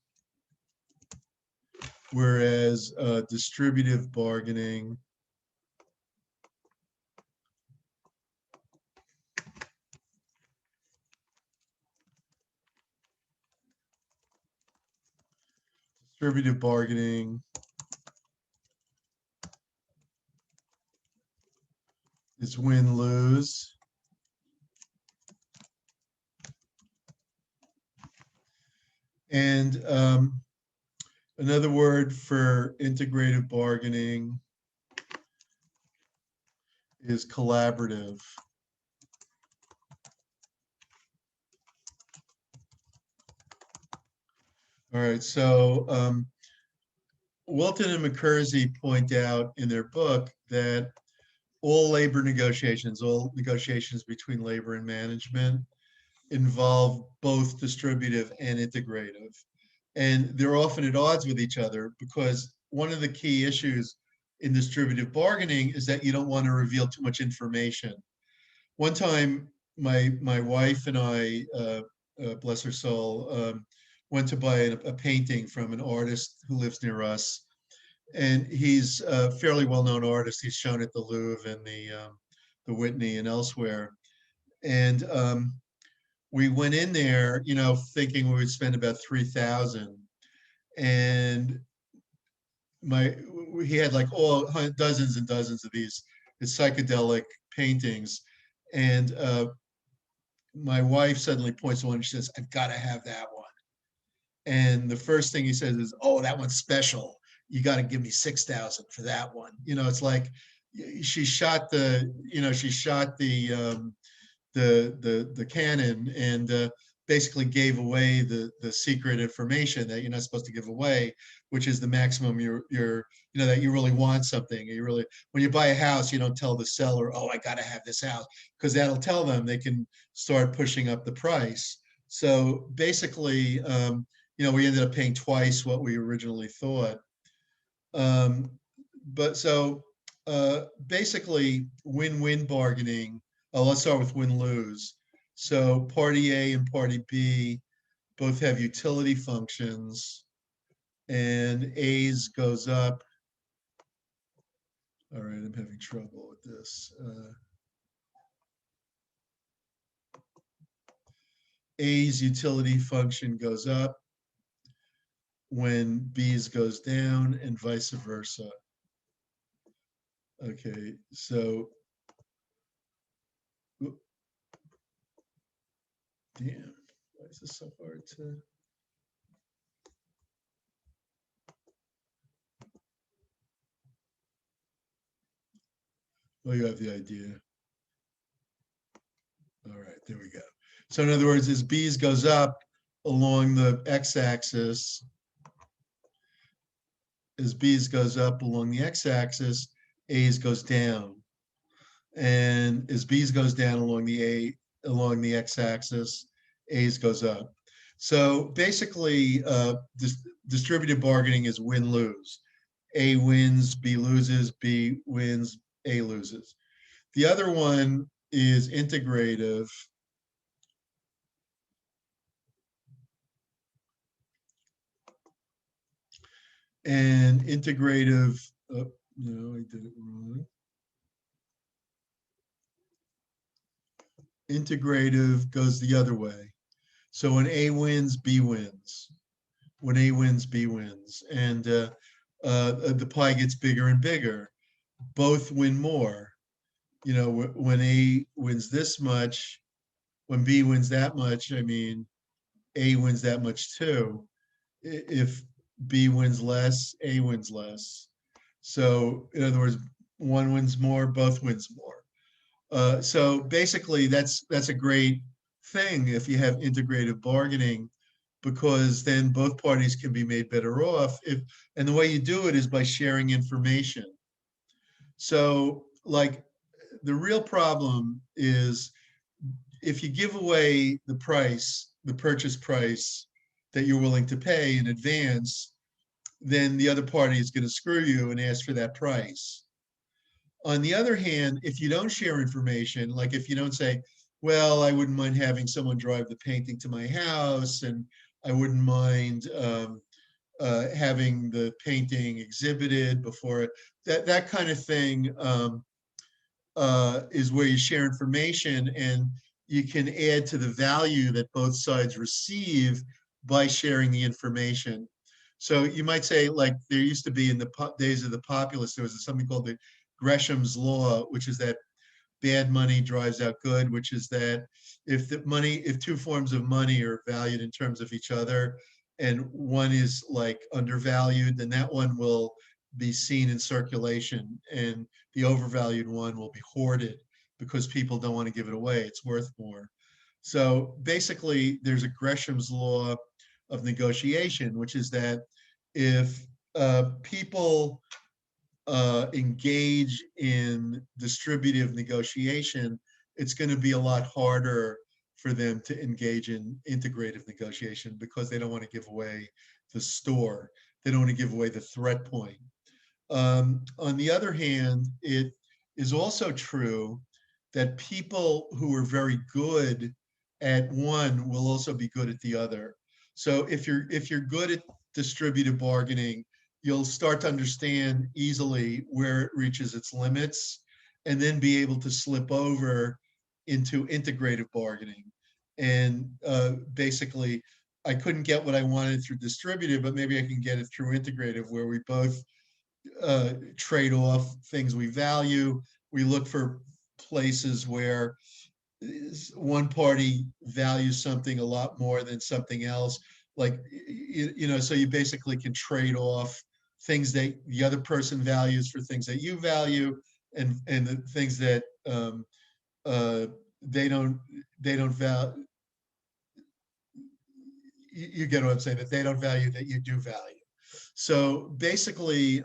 whereas distributive bargaining is win-lose. And another word for integrative bargaining is collaborative. All right, so Wilton and McKersey point out in their book that all labor negotiations, all negotiations between labor and management involve both distributive and integrative. And they're often at odds with each other because one of the key issues in distributive bargaining is that you don't want to reveal too much information. One time, my wife and I, bless her soul, went to buy a painting from an artist who lives near us. And he's a fairly well-known artist. He's shown at the Louvre and the Whitney and elsewhere. And we went in there, thinking we would spend about $3,000. And he had like dozens and dozens of these psychedelic paintings. And my wife suddenly points to one and she says, "I've got to have that one." And the first thing he says is, "Oh, that one's special. You got to give me $6,000 for that one." It's like she shot the cannon and basically gave away the secret information that you're not supposed to give away, which is the maximum that you really want something. When you buy a house, you don't tell the seller, "Oh, I got to have this house," because that'll tell them they can start pushing up the price. So basically, we ended up paying twice what we originally thought. Basically, win-win bargaining. Let's start with win-lose. So party A and party B both have utility functions. and A's goes up. All right, I'm having trouble with this. A's utility function goes up when B's goes down and vice versa. Okay, so, damn, why is this so hard to? Oh, you have the idea. All right, there we go. So in other words, as B's goes up along the x-axis, as B's goes up along the x-axis, A's goes down. And as B's goes down along the x-axis, A's goes up. So basically, distributed bargaining is win-lose. A wins, B loses, B wins, A loses. The other one is integrative. And integrative, oh, no, I did it wrong. Integrative goes the other way. So when A wins, B wins. When A wins, B wins. And the pie gets bigger and bigger. Both win more. You know, when A wins this much, when B wins that much, I mean, A wins that much too. If B wins less, A wins less. So in other words, one wins more, both wins more. So basically, that's a great thing if you have integrative bargaining, because then both parties can be made better off. And the way you do it is by sharing information. So like the real problem is if you give away the price, the purchase price that you're willing to pay in advance, then the other party is going to screw you and ask for that price. On the other hand, if you don't share information, like if you don't say, well, I wouldn't mind having someone drive the painting to my house, and I wouldn't mind having the painting exhibited before, that kind of thing is where you share information, and you can add to the value that both sides receive by sharing the information. So you might say, like there used to be in the days of the populists, there was something called the Gresham's Law, which is that bad money drives out good, which is that if two forms of money are valued in terms of each other, and one is like undervalued, then that one will be seen in circulation, and the overvalued one will be hoarded because people don't want to give it away. It's worth more. So basically, there's a Gresham's Law of negotiation, which is that if people engage in distributive negotiation, it's going to be a lot harder for them to engage in integrative negotiation because they don't want to give away the store. They don't want to give away the threat point. On the other hand, it is also true that people who are very good at one will also be good at the other. So if you're good at distributive bargaining, you'll start to understand easily where it reaches its limits, and then be able to slip over into integrative bargaining. And basically, I couldn't get what I wanted through distributive, but maybe I can get it through integrative, where we both trade off things we value. We look for places where one party values something a lot more than something else. Like, so you basically can trade off things that the other person values for things that you value, and the things that they don't value. You get what I'm saying, that they don't value that you do value. So basically,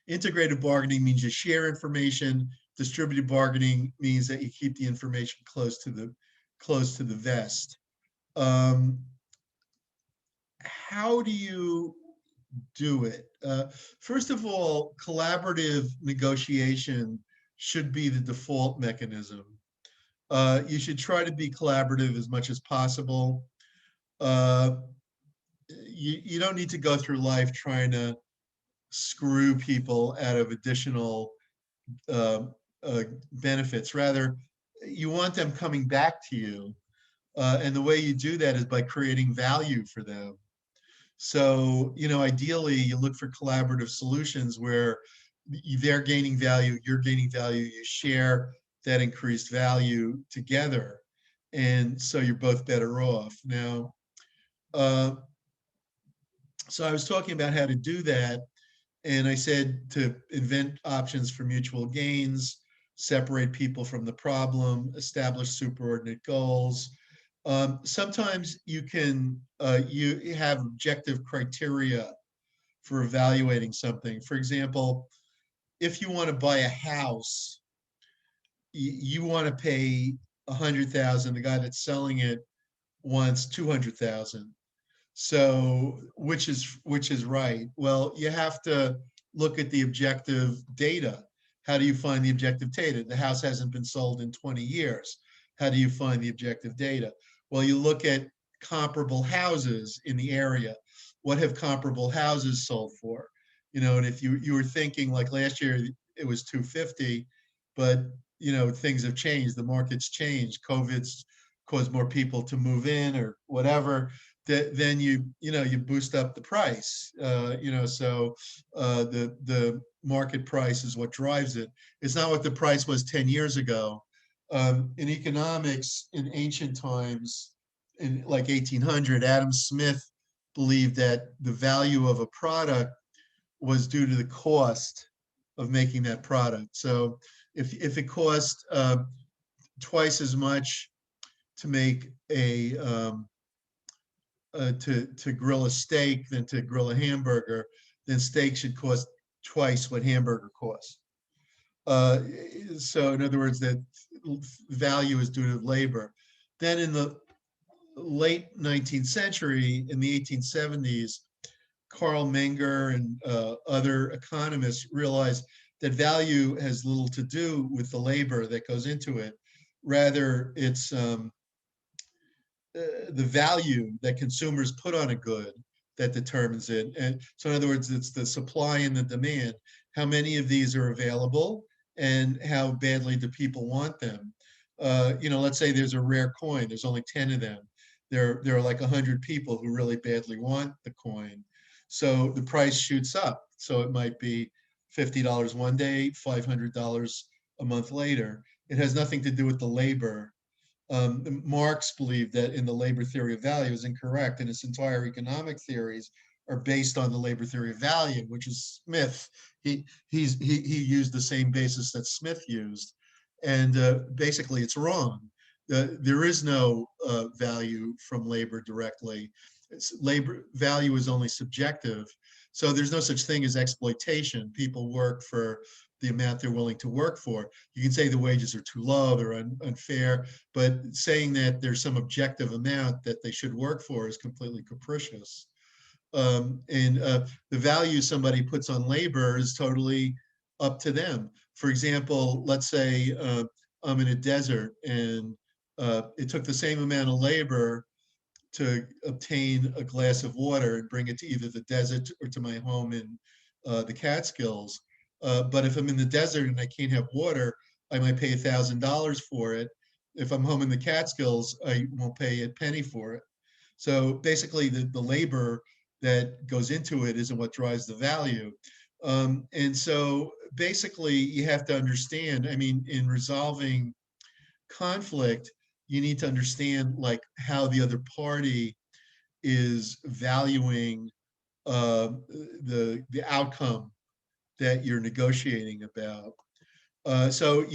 integrated bargaining means you share information. Distributed bargaining means that you keep the information close to the vest. How do you do it? First of all, collaborative negotiation should be the default mechanism. You should try to be collaborative as much as possible. you don't need to go through life trying to screw people out of additional uh, benefits. Rather, you want them coming back to you. And the way you do that is by creating value for them. So, ideally, you look for collaborative solutions where they're gaining value, you're gaining value, you share that increased value together. And so you're both better off. Now, so I was talking about how to do that. And I said to invent options for mutual gains, separate people from the problem, establish superordinate goals. Sometimes you have objective criteria for evaluating something. For example, if you want to buy a house, you want to pay 100,000. The guy that's selling it wants 200,000. So which is right? Well, you have to look at the objective data. How do you find the objective data? The house hasn't been sold in 20 years. How do you find the objective data? Well, you look at comparable houses in the area. What have comparable houses sold for? And if you were thinking like last year it was 250, but things have changed. The market's changed. COVID's caused more people to move in or whatever. Then you boost up the price. So the market price is what drives it. It's not what the price was 10 years ago. In economics, in ancient times, in like 1800, Adam Smith believed that the value of a product was due to the cost of making that product. So if it cost twice as much to make to grill a steak than to grill a hamburger, then steak should cost twice what hamburger costs. So in other words, that value is due to labor. Then in the late 19th century, in the 1870s, Carl Menger and other economists realized that value has little to do with the labor that goes into it. Rather, it's the value that consumers put on a good that determines it. And so in other words, it's the supply and the demand. How many of these are available and how badly do people want them? Let's say there's a rare coin, there's only 10 of them. There are like 100 people who really badly want the coin. So the price shoots up. So it might be $50 one day, $500 a month later. It has nothing to do with the labor. Marx believed that in the labor theory of value is incorrect, and his entire economic theories are based on the labor theory of value, which is Smith. He used the same basis that Smith used, and basically it's wrong. There is no value from labor directly. Labor value is only subjective. So there's no such thing as exploitation. People work for the amount they're willing to work for. You can say the wages are too low, they're unfair, but saying that there's some objective amount that they should work for is completely capricious. And the value somebody puts on labor is totally up to them. For example, let's say I'm in a desert and it took the same amount of labor to obtain a glass of water and bring it to either the desert or to my home in the Catskills. But if I'm in the desert and I can't have water, I might pay $1,000 for it. If I'm home in the Catskills, I won't pay a penny for it. So basically the labor that goes into it isn't what drives the value. And so basically you have to understand, I mean, in resolving conflict, you need to understand like how the other party is valuing the outcome that you're negotiating about. So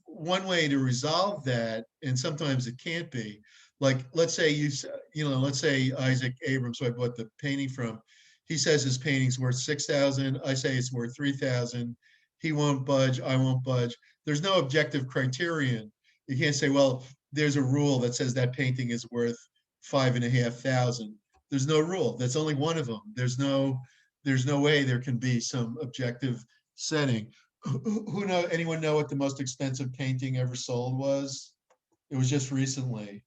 one way to resolve that, and sometimes it can't be, like let's say let's say Isaac Abrams, who I bought the painting from, he says his painting's worth 6,000. I say it's worth 3,000. He won't budge. I won't budge. There's no objective criterion. You can't say, well, there's a rule that says that painting is worth 5,500. There's no rule. That's only one of them. There's no way there can be some objective setting. Anyone know what the most expensive painting ever sold was? It was just recently.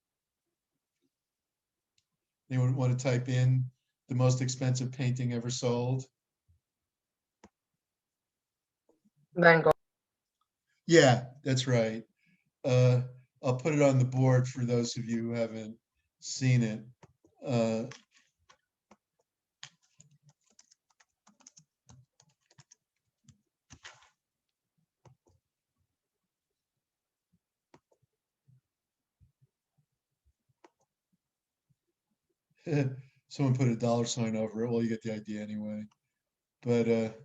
Anyone want to type in the most expensive painting ever sold? Van Gogh. Yeah, that's right. Uh, I'll put it on the board for those of you who haven't seen it. Uh, Someone put a dollar sign over it. Well, you get the idea anyway. But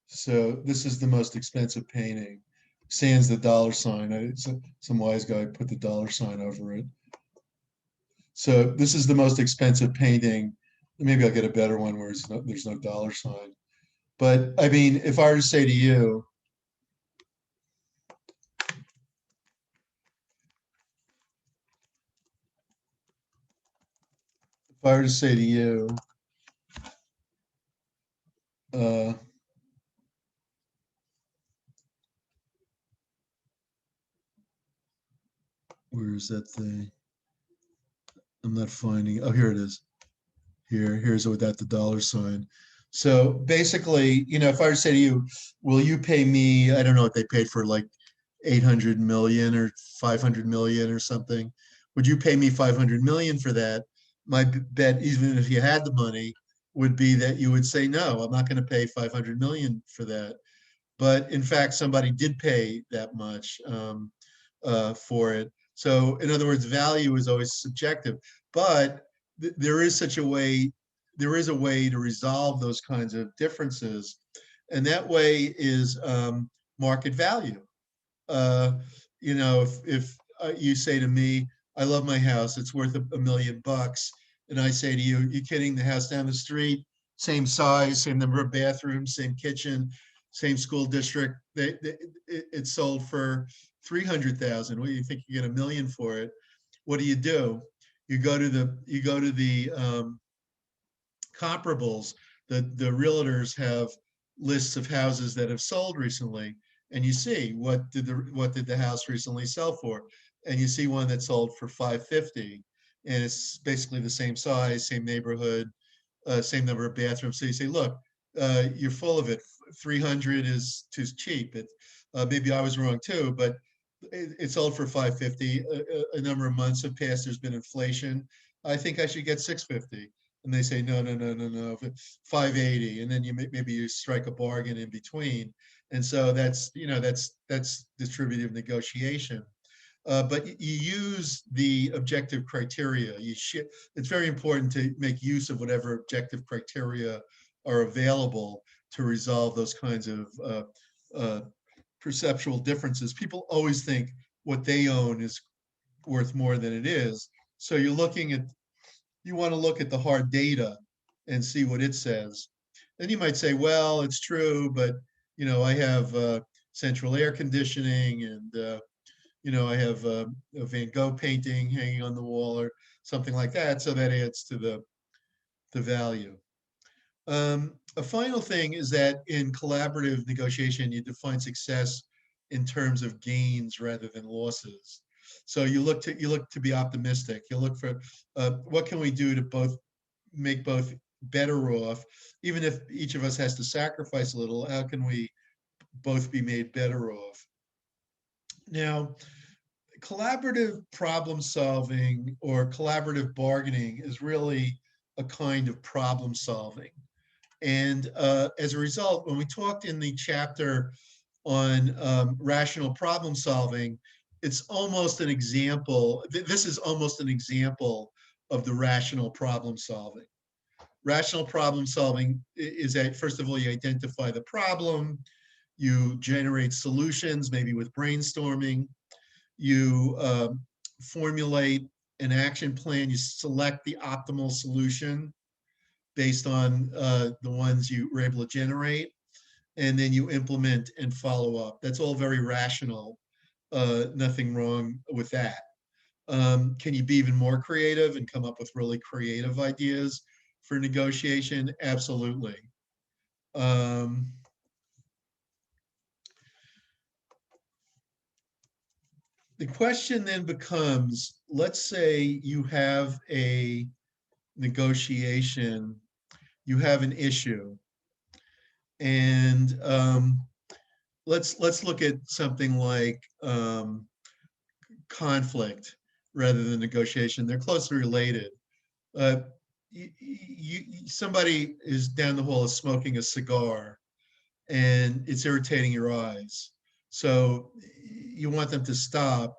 so this is the most expensive painting. Sans the dollar sign. Some wise guy put the dollar sign over it. So this is the most expensive painting. Maybe I'll get a better one where there's no dollar sign. But I mean, if I were to say to you, if I were to say to you, uh, where is that thing? I'm not finding. Oh, here it is. Here's without the dollar sign. So basically, if I were to say to you, will you pay me, I don't know what they paid for, like 800 million or 500 million or something. Would you pay me 500 million for that? My bet, even if you had the money, would be that you would say, no, I'm not going to pay 500 million for that. But in fact, somebody did pay that much for it. So in other words, value is always subjective, but there is such a way, there is a way to resolve those kinds of differences. And that way is market value. Uh, if you say to me, I love my house, it's worth a million bucks. And I say to you, you kidding, the house down the street, same size, same number of bathrooms, same kitchen, same school district, it's sold for 300,000. What do you think? You get a million for it. What do? You go to the comparables. The realtors have lists of houses that have sold recently, and you see what did the house recently sell for, and you see one that sold for 550, and it's basically the same size, same neighborhood, same number of bathrooms. So you say, look, you're full of it. 300 is too cheap. Maybe I was wrong too, but it sold for 550. A number of months have passed. There's been inflation. I think I should get 650. And they say, no, no, no, no, no, 580. And then maybe you strike a bargain in between. And so that's distributive negotiation. But you use the objective criteria. It's very important to make use of whatever objective criteria are available to resolve those kinds of perceptual differences. People always think what they own is worth more than it is. So you want to look at the hard data and see what it says. Then you might say, well, it's true, but I have central air conditioning, and I have a Van Gogh painting hanging on the wall or something like that. So that adds to the value. A final thing is that in collaborative negotiation, you define success in terms of gains rather than losses. So you look to be optimistic. You look for what can we do to make both better off, even if each of us has to sacrifice a little. How can we both be made better off? Now, collaborative problem solving or collaborative bargaining is really a kind of problem solving. And as a result, when we talked in the chapter on rational problem solving, it's almost an example. This is almost an example of the rational problem solving. Rational problem solving is that, first of all, you identify the problem, you generate solutions, maybe with brainstorming, you formulate an action plan, you select the optimal solution based on the ones you were able to generate, and then you implement and follow up. That's all very rational. Nothing wrong with that. Can you be even more creative and come up with really creative ideas for negotiation? Absolutely. The question then becomes, let's say you have a negotiation, you have an issue. And let's look at something like conflict rather than negotiation. They're closely related. Somebody is down the hall is smoking a cigar and it's irritating your eyes. So you want them to stop.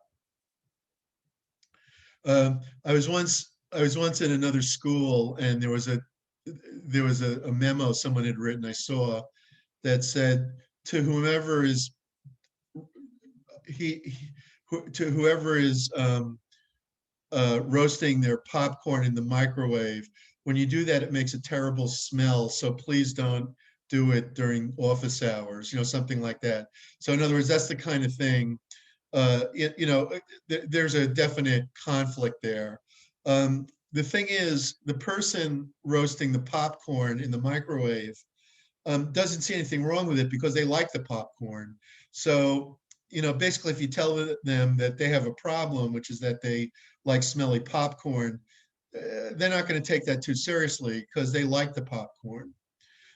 I was once in another school, and there was a memo someone had written, I saw, that said to whomever is to whoever is roasting their popcorn in the microwave, when you do that, it makes a terrible smell. So please don't do it during office hours, something like that. So in other words, that's the kind of thing, there's a definite conflict there. The thing is, the person roasting the popcorn in the microwave doesn't see anything wrong with it because they like the popcorn. So, basically, if you tell them that they have a problem, which is that they like smelly popcorn, they're not going to take that too seriously because they like the popcorn.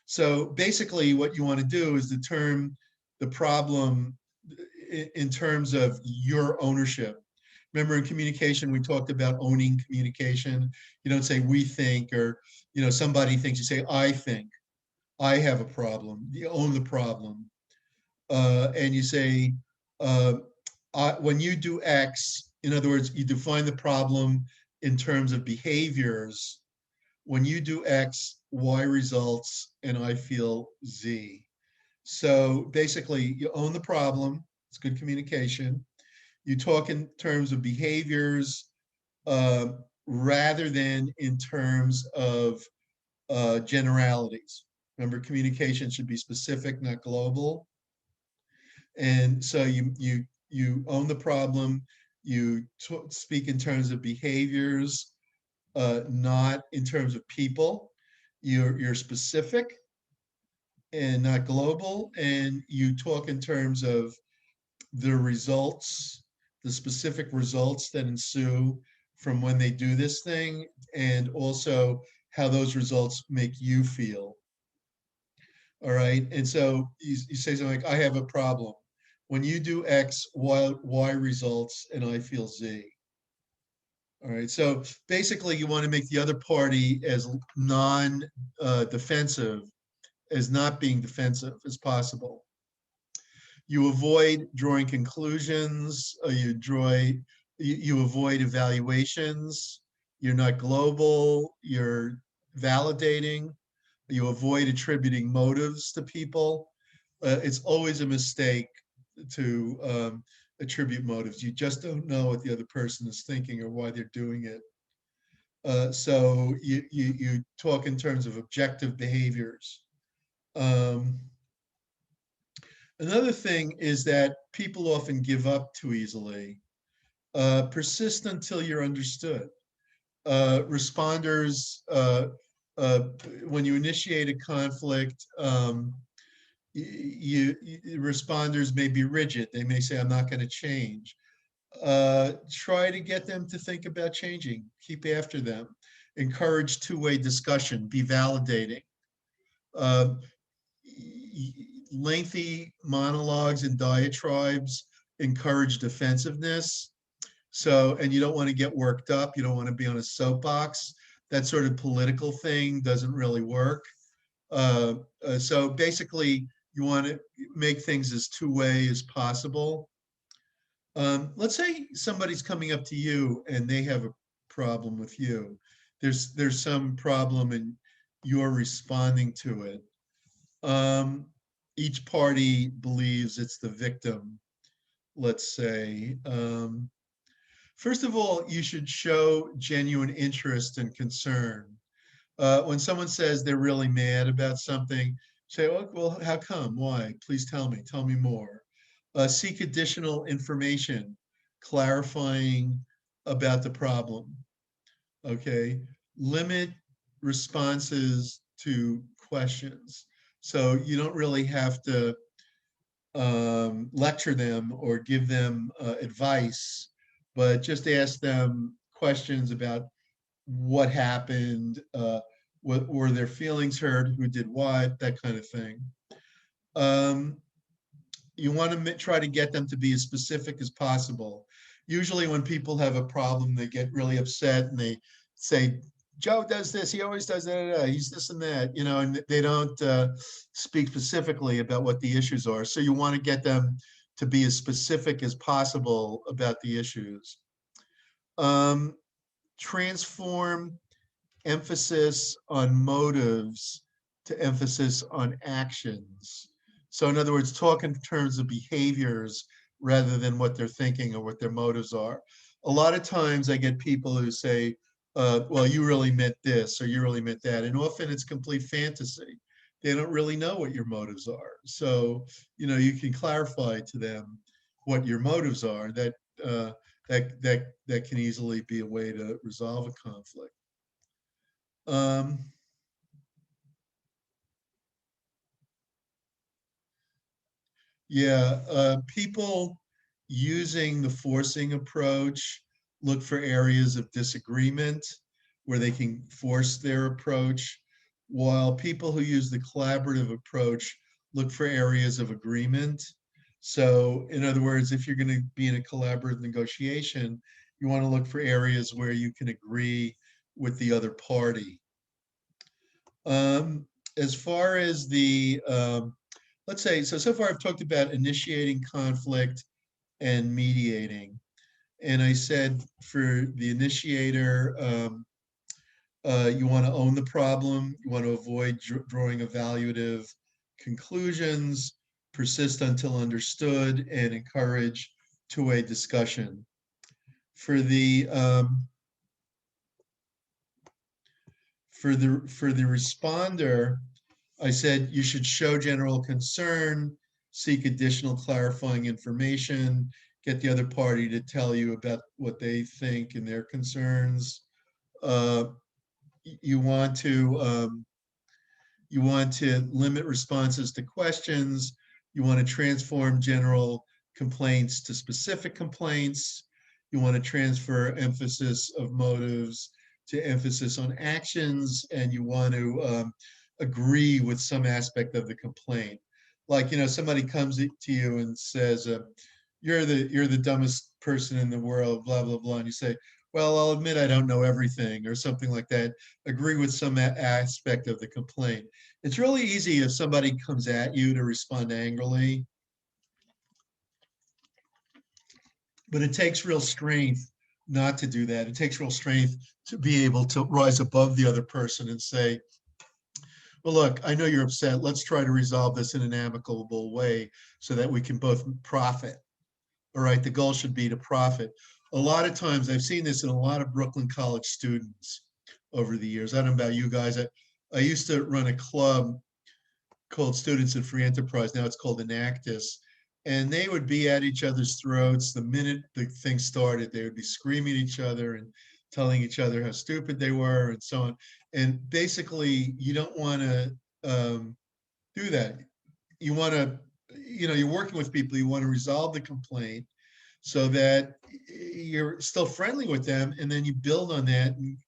So basically what you want to do is determine the problem in terms of your ownership. Remember, in communication, we talked about owning communication. You don't say we think, or somebody thinks. You say I think. I have a problem. You own the problem, and you say when you do X. In other words, you define the problem in terms of behaviors. When you do X, Y results, and I feel Z. So basically, you own the problem. It's good communication. You talk in terms of behaviors rather than in terms of generalities. Remember, communication should be specific, not global. And so you own the problem. You speak in terms of behaviors, not in terms of people. You're specific and not global, and you talk in terms of the results, the specific results that ensue from when they do this thing, and also how those results make you feel. All right, and so you say something like, I have a problem. When you do X, Y results, and I feel Z. All right, so basically you want to make the other party as non-defensive as not being defensive as possible. You avoid drawing conclusions, you avoid evaluations, you're not global, you're validating, you avoid attributing motives to people. It's always a mistake to attribute motives. You just don't know what the other person is thinking or why they're doing it. So you talk in terms of objective behaviors. Another thing is that people often give up too easily. Persist until you're understood. Responders, when you initiate a conflict, responders may be rigid. They may say, I'm not going to change. Try to get them to think about changing. Keep after them. Encourage two-way discussion. Be validating. Lengthy monologues and diatribes encourage defensive-ness. So, and you don't want to get worked up. You don't want to be on a soapbox. That sort of political thing doesn't really work. So basically, you want to make things as two-way as possible. Let's say somebody's coming up to you and they have a problem with you. There's some problem and you're responding to it. Each party believes it's the victim, let's say. First of all, you should show genuine interest and concern. When someone says they're really mad about something, say, oh, well, how come? Why? Please tell me more. Seek additional information, clarifying about the problem. Okay, limit responses to questions. So you don't really have to lecture them or give them advice, but just ask them questions about what happened, what were their feelings hurt, who did what, that kind of thing. You want to try to get them to be as specific as possible. Usually when people have a problem, they get really upset and they say, Joe does this, he always does that, he's this and that, you know, and they don't speak specifically about what the issues are. So you want to get them to be as specific as possible about the issues. Transform emphasis on motives to emphasis on actions. So in other words, talk in terms of behaviors rather than what they're thinking or what their motives are. A lot of times I get people who say, well, you really meant this or you really meant that. And often it's complete fantasy. They don't really know what your motives are. So, you know, you can clarify to them what your motives are. That can easily be a way to resolve a conflict. People using the forcing approach look for areas of disagreement where they can force their approach, while people who use the collaborative approach look for areas of agreement. So in other words, if you're going to be in a collaborative negotiation, you want to look for areas where you can agree with the other party. As far as the, let's say, so far I've talked about initiating conflict and mediating. And I said for the initiator, you want to own the problem, you want to avoid drawing evaluative conclusions, persist until understood, and encourage two-way discussion. For the responder, I said you should show general concern, seek additional clarifying information, get the other party to tell you about what they think and their concerns. You want to limit responses to questions. You want to transform general complaints to specific complaints. You want to transfer emphasis of motives to emphasis on actions, and you want to agree with some aspect of the complaint. Like, you know, somebody comes to you and says, you're the dumbest person in the world, blah, blah, blah. And you say, well, I'll admit I don't know everything, or something like that. Agree with some aspect of the complaint. It's really easy if somebody comes at you to respond angrily, but it takes real strength not to do that. It takes real strength to be able to rise above the other person and say, well, look, I know you're upset. Let's try to resolve this in an amicable way so that we can both profit. All right, the goal should be to profit. A lot of times, I've seen this in a lot of Brooklyn College students over the years. I don't know about you guys. I used to run a club called Students in Free Enterprise. Now it's called Enactus. And they would be at each other's throats. The minute the thing started, they would be screaming at each other and telling each other how stupid they were and so on. And basically, you don't want to do that. You want to, you know, you're working with people, you want to resolve the complaint so that you're still friendly with them, and then you build on that and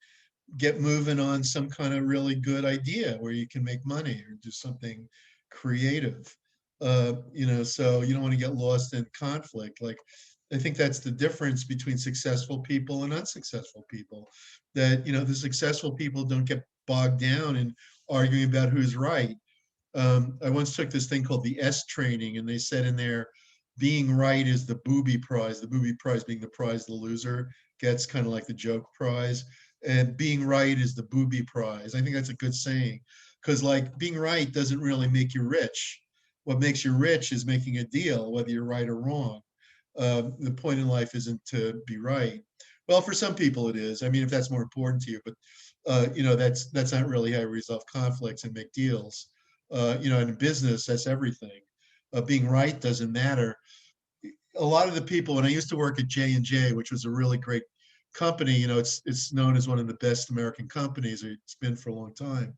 get moving on some kind of really good idea where you can make money or do something creative. You know, so you don't want to get lost in conflict. Like, I think that's the difference between successful people and unsuccessful people. That, you know, the successful people don't get bogged down in arguing about who's right. I once took this thing called the S training, and they said in there, being right is the booby prize, the booby prize being the prize the loser gets, kind of like the joke prize. And being right is the booby prize. I think that's a good saying, because like being right doesn't really make you rich. What makes you rich is making a deal, whether you're right or wrong. The point in life isn't to be right. Well, for some people it is. I mean, if that's more important to you, but you know, that's not really how you resolve conflicts and make deals. You know, in business, that's everything. Being right doesn't matter. A lot of the people, when I used to work at J&J, which was a really great company, you know, it's known as one of the best American companies. It's been for a long time.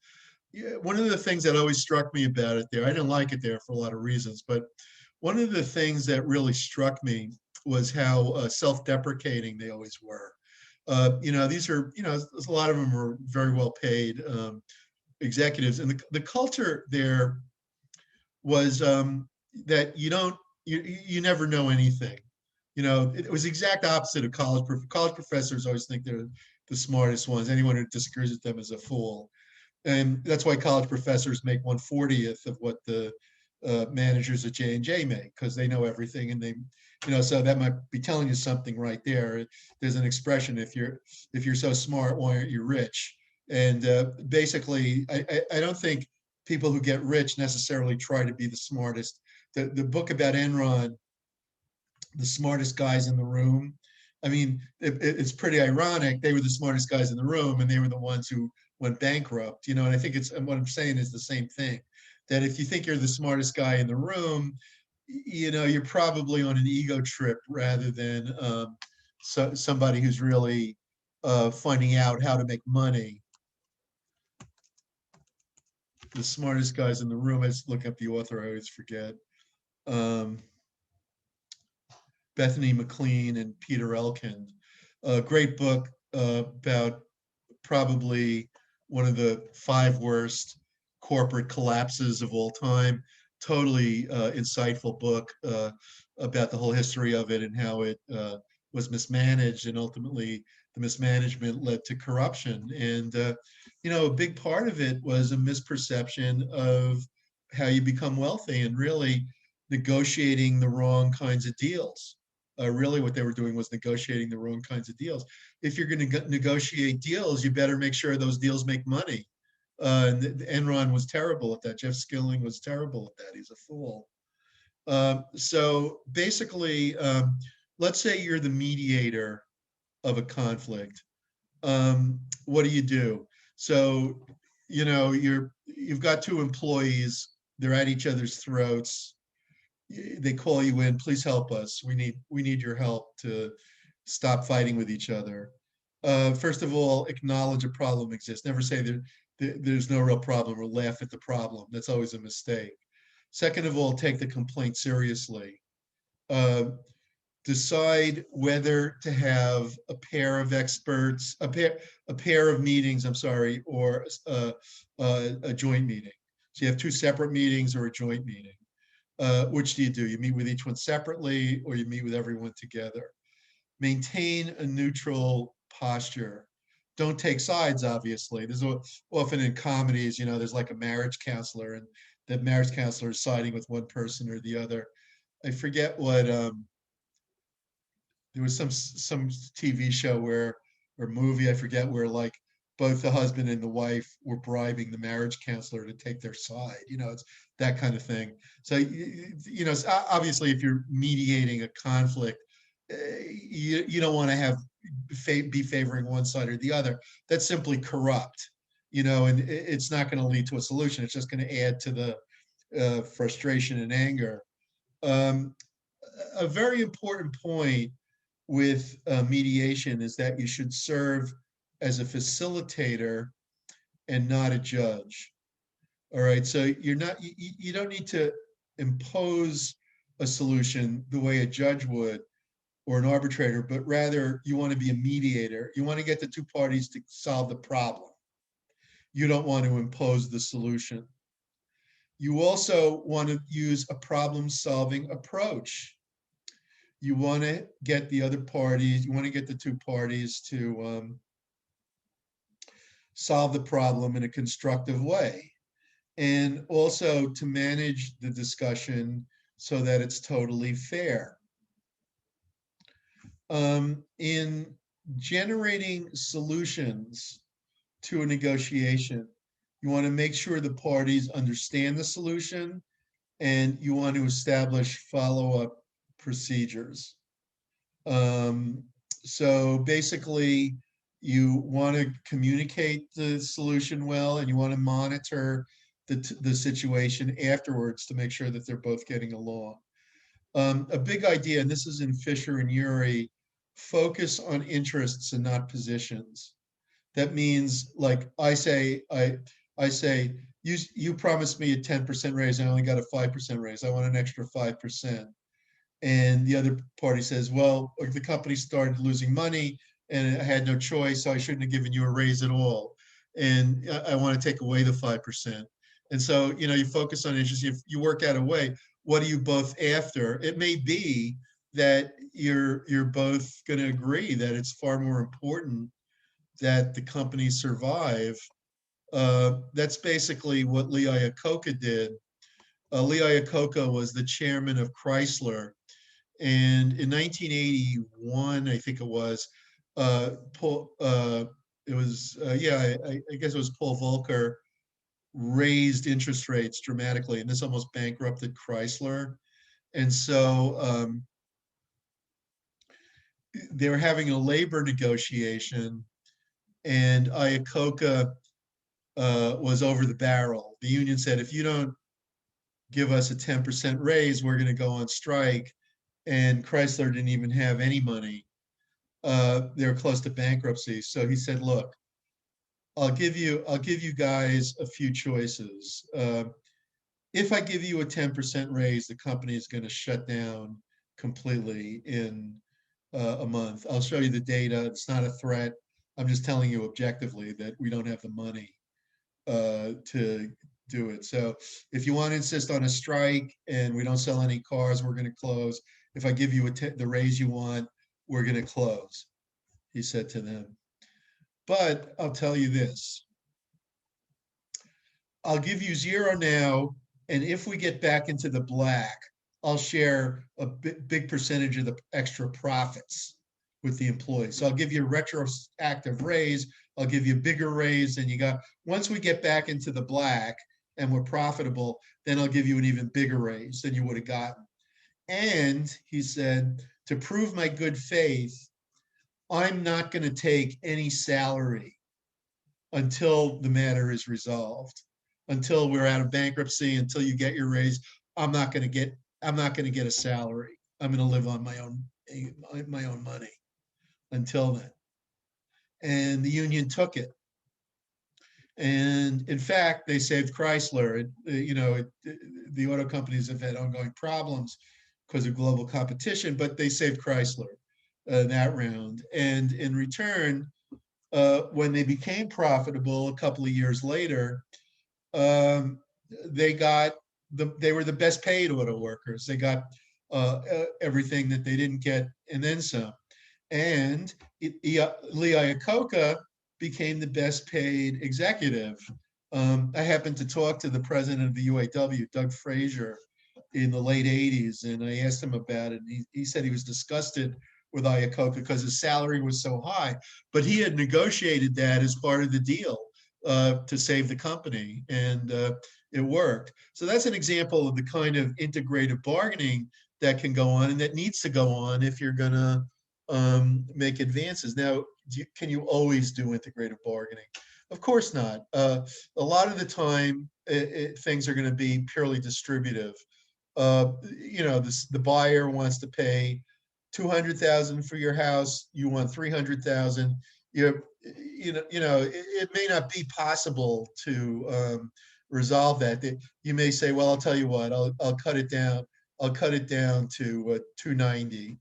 Yeah, one of the things that always struck me about it there, I didn't like it there for a lot of reasons, but one of the things that really struck me was how self-deprecating they always were. These are, a lot of them are very well paid executives, and the culture there was that you never know anything. It was the exact opposite of college. College professors always think they're the smartest ones. Anyone who disagrees with them is a fool. And that's why college professors make 1/40th of what the managers at J&J make, because they know everything, and so that might be telling you something right there. There's an expression, if you're so smart, why aren't you rich? And basically, I don't think people who get rich necessarily try to be the smartest. The book about Enron, The Smartest Guys in the Room, I mean, it's pretty ironic. They were the smartest guys in the room, and they were the ones who went bankrupt, and I think and what I'm saying is the same thing, that if you think you're the smartest guy in the room, you're probably on an ego trip rather than somebody who's really finding out how to make money. The smartest guys in the room. I just look up the author, I always forget. Bethany McLean and Peter Elkind. A great book about probably one of the 5 worst corporate collapses of all time. Totally insightful book about the whole history of it and how it was mismanaged, and ultimately the mismanagement led to corruption. And a big part of it was a misperception of how you become wealthy, and really negotiating the wrong kinds of deals. Really what they were doing was negotiating the wrong kinds of deals. If you're going to negotiate deals, you better make sure those deals make money. And Enron was terrible at that. Jeff Skilling was terrible at that. He's a fool. So basically, let's say you're the mediator of a conflict. What do? So, you've got 2 employees. They're at each other's throats. They call you in, please help us. We need your help to stop fighting with each other. First of all, acknowledge a problem exists. Never say there's no real problem or laugh at the problem. That's always a mistake. Second of all, take the complaint seriously. Decide whether to have a pair of experts, a pair of meetings, or a joint meeting. So you have 2 separate meetings or a joint meeting. Which do? You meet with each one separately, or you meet with everyone together? Maintain a neutral posture. Don't take sides, obviously. There's often in comedies, there's like a marriage counselor, and the marriage counselor is siding with one person or the other. I forget what, there was some TV show or movie, I forget, where like both the husband and the wife were bribing the marriage counselor to take their side. It's that kind of thing. So, obviously, if you're mediating a conflict, you don't want to be favoring one side or the other. That's simply corrupt, and it's not going to lead to a solution. It's just going to add to the frustration and anger. A very important point with mediation is that you should serve as a facilitator and not a judge. All right, so you don't need to impose a solution the way a judge would or an arbitrator, but rather you want to be a mediator. You want to get the 2 parties to solve the problem. You don't want to impose the solution. You also want to use a problem-solving approach. You want to get the other parties, you want to get the 2 parties to solve the problem in a constructive way, and also to manage the discussion so that it's totally fair. In generating solutions to a negotiation, you want to make sure the parties understand the solution, and you want to establish follow-up procedures. So basically, you want to communicate the solution well, and you want to monitor the situation afterwards to make sure that they're both getting along. A big idea, and this is in Fisher and Urey, focus on interests and not positions. That means, like I say, you promised me a 10% raise, I only got a 5% raise. I want an extra 5%. And the other party says, well, the company started losing money and I had no choice, so I shouldn't have given you a raise at all. And I want to take away the 5%. And so, you focus on issues, you work out a way. What are you both after? It may be that you're both going to agree that it's far more important that the company survive. That's basically what Lee Iacocca did. Lee Iacocca was the chairman of Chrysler, and in 1981, I think it was, Paul, it was, yeah, I guess it was Paul Volcker raised interest rates dramatically, and this almost bankrupted Chrysler. And so they were having a labor negotiation, and Iacocca was over the barrel. The union said, if you don't give us a 10% raise, we're going to go on strike. And Chrysler didn't even have any money. They were close to bankruptcy. So he said, look, I'll give you guys a few choices. If I give you a 10% raise, the company is going to shut down completely in a month. I'll show you the data. It's not a threat. I'm just telling you objectively that we don't have the money to do it. So if you want to insist on a strike and we don't sell any cars, we're going to close. If I give you the raise you want, we're going to close, he said to them. But I'll tell you this. I'll give you zero now, and if we get back into the black, I'll share a big percentage of the extra profits with the employees. So I'll give you a retroactive raise. I'll give you a bigger raise than you got. Once we get back into the black and we're profitable, then I'll give you an even bigger raise than you would have gotten. And he said, to prove my good faith, I'm not going to take any salary until the matter is resolved, until we're out of bankruptcy, until you get your raise. I'm not going to get a salary. I'm going to live on my own money until then. And the union took it. And in fact, they saved Chrysler. The auto companies have had ongoing problems because of global competition, but they saved Chrysler that round. And in return, when they became profitable a couple of years later, they were the best paid auto workers. They got everything that they didn't get and then some. And Lee Iacocca became the best paid executive. I happened to talk to the president of the UAW, Doug Frazier, in the late 80s, and I asked him about it. And he said he was disgusted with Iacocca because his salary was so high, but he had negotiated that as part of the deal to save the company, and it worked. So that's an example of the kind of integrative bargaining that can go on and that needs to go on if you're going to make advances. Now, can you always do integrative bargaining? Of course not. A lot of the time, things are going to be purely distributive. The buyer wants to pay $200,000 for your house. You want $300,000. It may not be possible to resolve that. You may say, well, I'll tell you what, I'll cut it down. I'll cut it down to 290.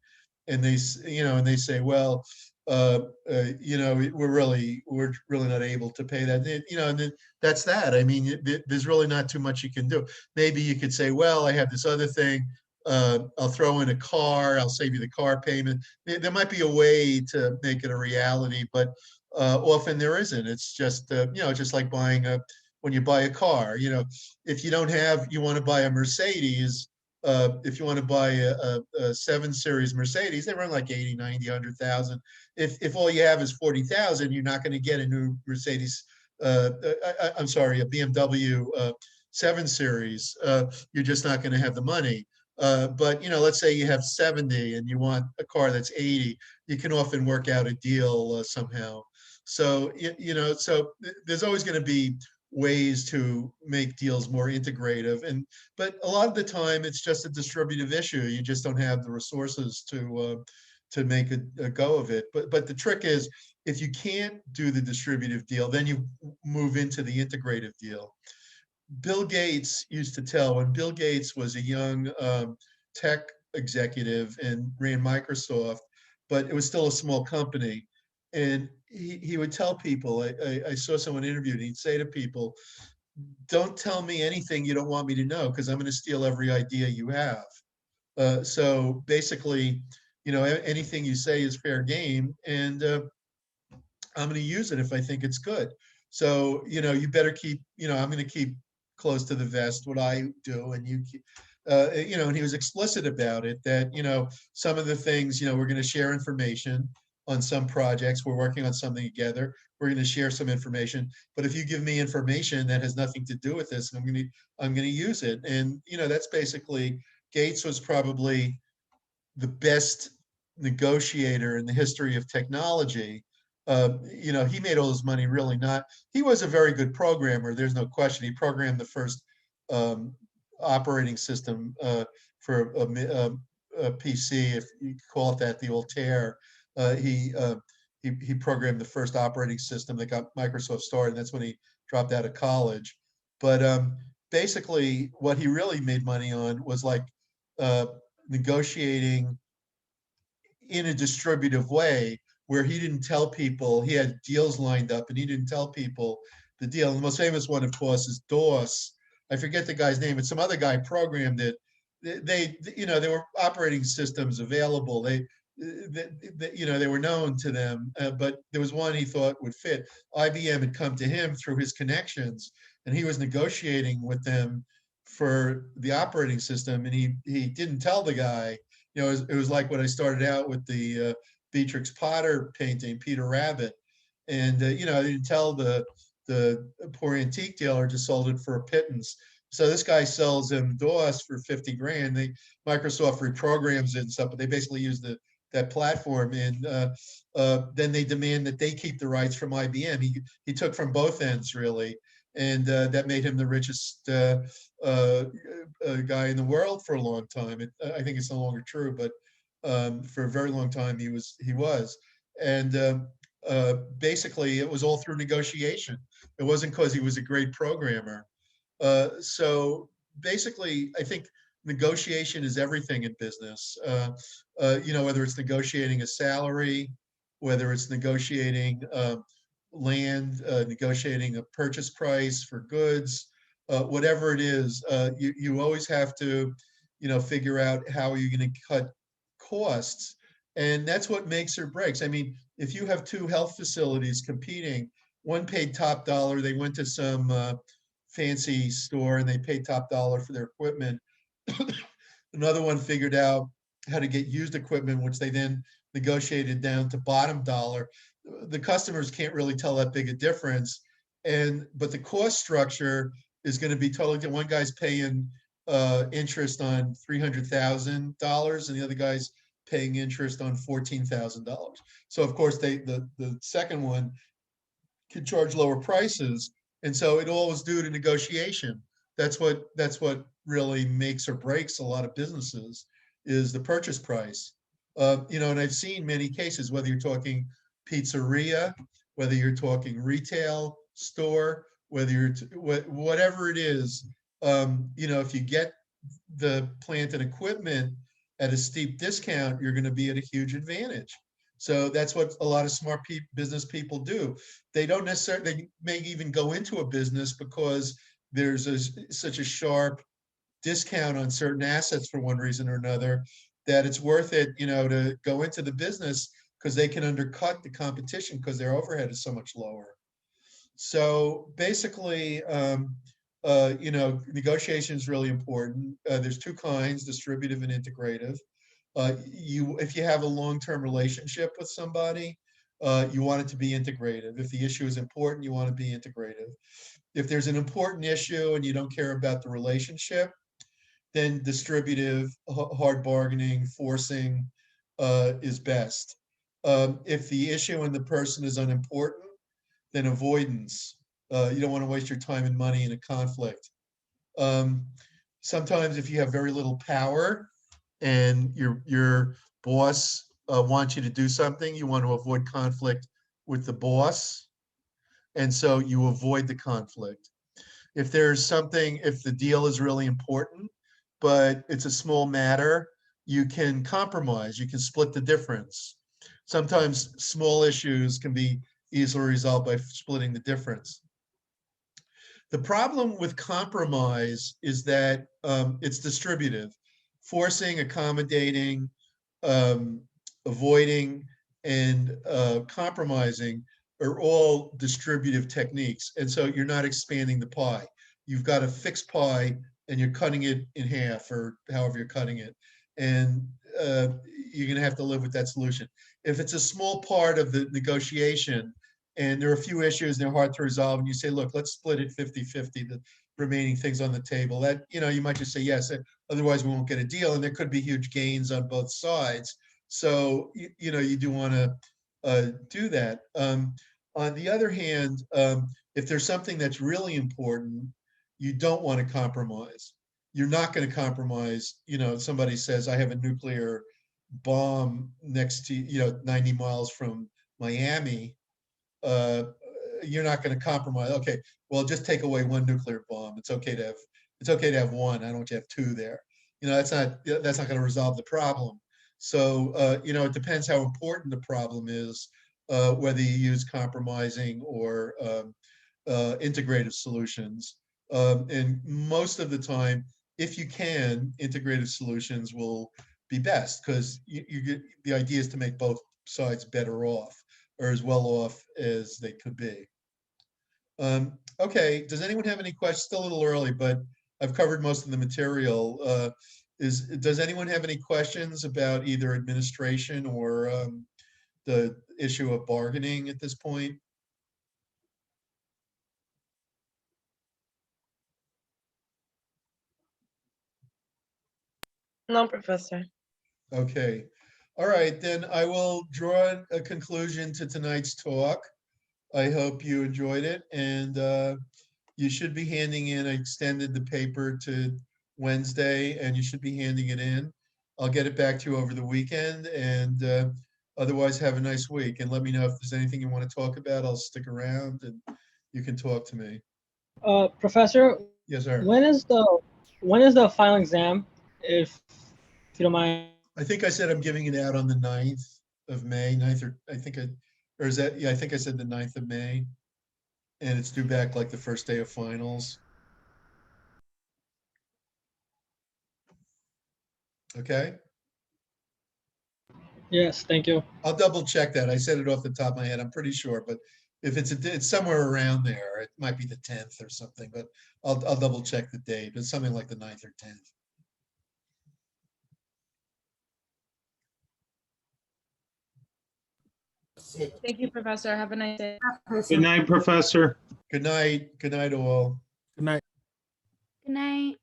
And they say, well, we're really not able to pay that. And then that's that. I mean, there's really not too much you can do. Maybe you could say, well, I have this other thing. I'll throw in a car. I'll save you the car payment. There might be a way to make it a reality, but often there isn't. It's just, just like when you buy a car. If you want to buy a Mercedes. If you want to buy a 7 Series Mercedes, they run like 80, 90, 100,000. If all you have is 40,000, you're not going to get a new Mercedes. I'm sorry, a BMW 7 Series. You're just not going to have the money. But let's say you have 70 and you want a car that's 80. You can often work out a deal somehow. So so there's always going to be ways to make deals more integrative, but a lot of the time it's just a distributive issue. You just don't have the resources to make a go of it. But the trick is, if you can't do the distributive deal, then you move into the integrative deal. Bill Gates used to tell, when Bill Gates was a young tech executive and ran Microsoft, but it was still a small company. And he would tell people, I saw someone interviewed, and he'd say to people, don't tell me anything you don't want me to know, because I'm going to steal every idea you have. So basically, anything you say is fair game, and I'm going to use it if I think it's good. So, you better keep, I'm going to keep close to the vest what I do, and you keep, and he was explicit about it, that, some of the things, we're going to share information on some projects. We're working on something together. We're going to share some information. But if you give me information that has nothing to do with this, I'm going to use it. And, that's basically, Gates was probably the best negotiator in the history of technology. He made all his money really not. He was a very good programmer. There's no question. He programmed the first um, operating system for a PC, if you call it that, the Altair. He programmed the first operating system that got Microsoft started. And that's when he dropped out of college. But basically, what he really made money on was like uh, negotiating in a distributive way, where he didn't tell people, he had deals lined up and he didn't tell people the deal. And the most famous one, of course, is DOS. I forget the guy's name, but some other guy programmed it. There were operating systems available. They were known to them, but there was one he thought would fit. IBM had come to him through his connections, and he was negotiating with them for the operating system, and he didn't tell the guy. It was like when I started out with the Beatrix Potter painting, Peter Rabbit, and I didn't tell the poor antique dealer, just sold it for a pittance. So this guy sells him DOS for 50 grand. Microsoft reprograms it and stuff, but they basically use that platform, and then they demand that they keep the rights from IBM. He took from both ends, really, and that made him the richest guy in the world for a long time. I think it's no longer true, but for a very long time he was. And basically, it was all through negotiation. It wasn't because he was a great programmer. So basically, I think negotiation is everything in business. Whether it's negotiating a salary, whether it's negotiating land, negotiating a purchase price for goods, whatever it is, you always have to, figure out how are you going to cut costs. And that's what makes or breaks. I mean, if you have two health facilities competing, one paid top dollar, they went to some fancy store and they paid top dollar for their equipment. Another one figured out how to get used equipment, which they then negotiated down to bottom dollar. The customers can't really tell that big a difference. But the cost structure is going to be totally different. One guy's paying interest on $300,000 and the other guy's paying interest on $14,000. So of course the second one can charge lower prices. And so it all is due to negotiation. That's what really makes or breaks a lot of businesses, is the purchase price. And I've seen many cases, whether you're talking pizzeria, whether you're talking retail store, whether you're whatever it is, if you get the plant and equipment at a steep discount, you're going to be at a huge advantage. So that's what a lot of smart business people do. They don't necessarily, they may even go into a business because there's such a sharp discount on certain assets for one reason or another, that it's worth it, to go into the business, because they can undercut the competition because their overhead is so much lower. So basically, negotiation is really important. There's two kinds, distributive and integrative. If you have a long-term relationship with somebody, you want it to be integrative. If the issue is important, you want to be integrative. If there's an important issue and you don't care about the relationship, then distributive, hard bargaining, forcing is best. If the issue and the person is unimportant, then avoidance. You don't want to waste your time and money in a conflict. Sometimes if you have very little power and your boss wants you to do something, you want to avoid conflict with the boss. And so you avoid the conflict. If the deal is really important, but it's a small matter, you can compromise, you can split the difference. Sometimes small issues can be easily resolved by splitting the difference. The problem with compromise is that it's distributive. Forcing, accommodating, avoiding, and compromising are all distributive techniques. And so you're not expanding the pie. You've got a fixed pie and you're cutting it in half or however you're cutting it. And you're gonna have to live with that solution. If it's a small part of the negotiation and there are a few issues and they're hard to resolve and you say, look, let's split it 50-50, the remaining things on the table, that, you might just say yes, otherwise we won't get a deal. And there could be huge gains on both sides. So, you do want to do that. On the other hand, if there's something that's really important, you don't want to compromise. You're not going to compromise. Somebody says, I have a nuclear bomb next to, 90 miles from Miami. You're not going to compromise. Okay, well, just take away one nuclear bomb. It's okay to have one. I don't want you to have two there. That's not going to resolve the problem. So, it depends how important the problem is, whether you use compromising or integrative solutions. And most of the time, if you can, integrative solutions will be best because you get the idea is to make both sides better off or as well off as they could be. Okay, does anyone have any questions? Still a little early, but I've covered most of the material. Does anyone have any questions about either administration or the issue of bargaining at this point? No, Professor. Okay. All right, then I will draw a conclusion to tonight's talk. I hope you enjoyed it, and you should be handing in, I extended the paper to Wednesday, and you should be handing it in. I'll get it back to you over the weekend, and otherwise have a nice week. And let me know if there's anything you want to talk about. I'll stick around, and you can talk to me. Professor, Yes, sir. when is the final exam, if you don't mind? I think I said I'm giving it out on the 9th of May, 9th, or I think or is that, yeah, I think I said the 9th of May. And it's due back like the first day of finals. Okay. Yes, thank you. I'll double check that. I said it off the top of my head. I'm pretty sure, but if it's somewhere around there, it might be the 10th or something, but I'll double check the date. It's something like the 9th or 10th. Thank you, Professor. Have a nice day. Good night, Professor. Good night. Good night, all. Good night. Good night.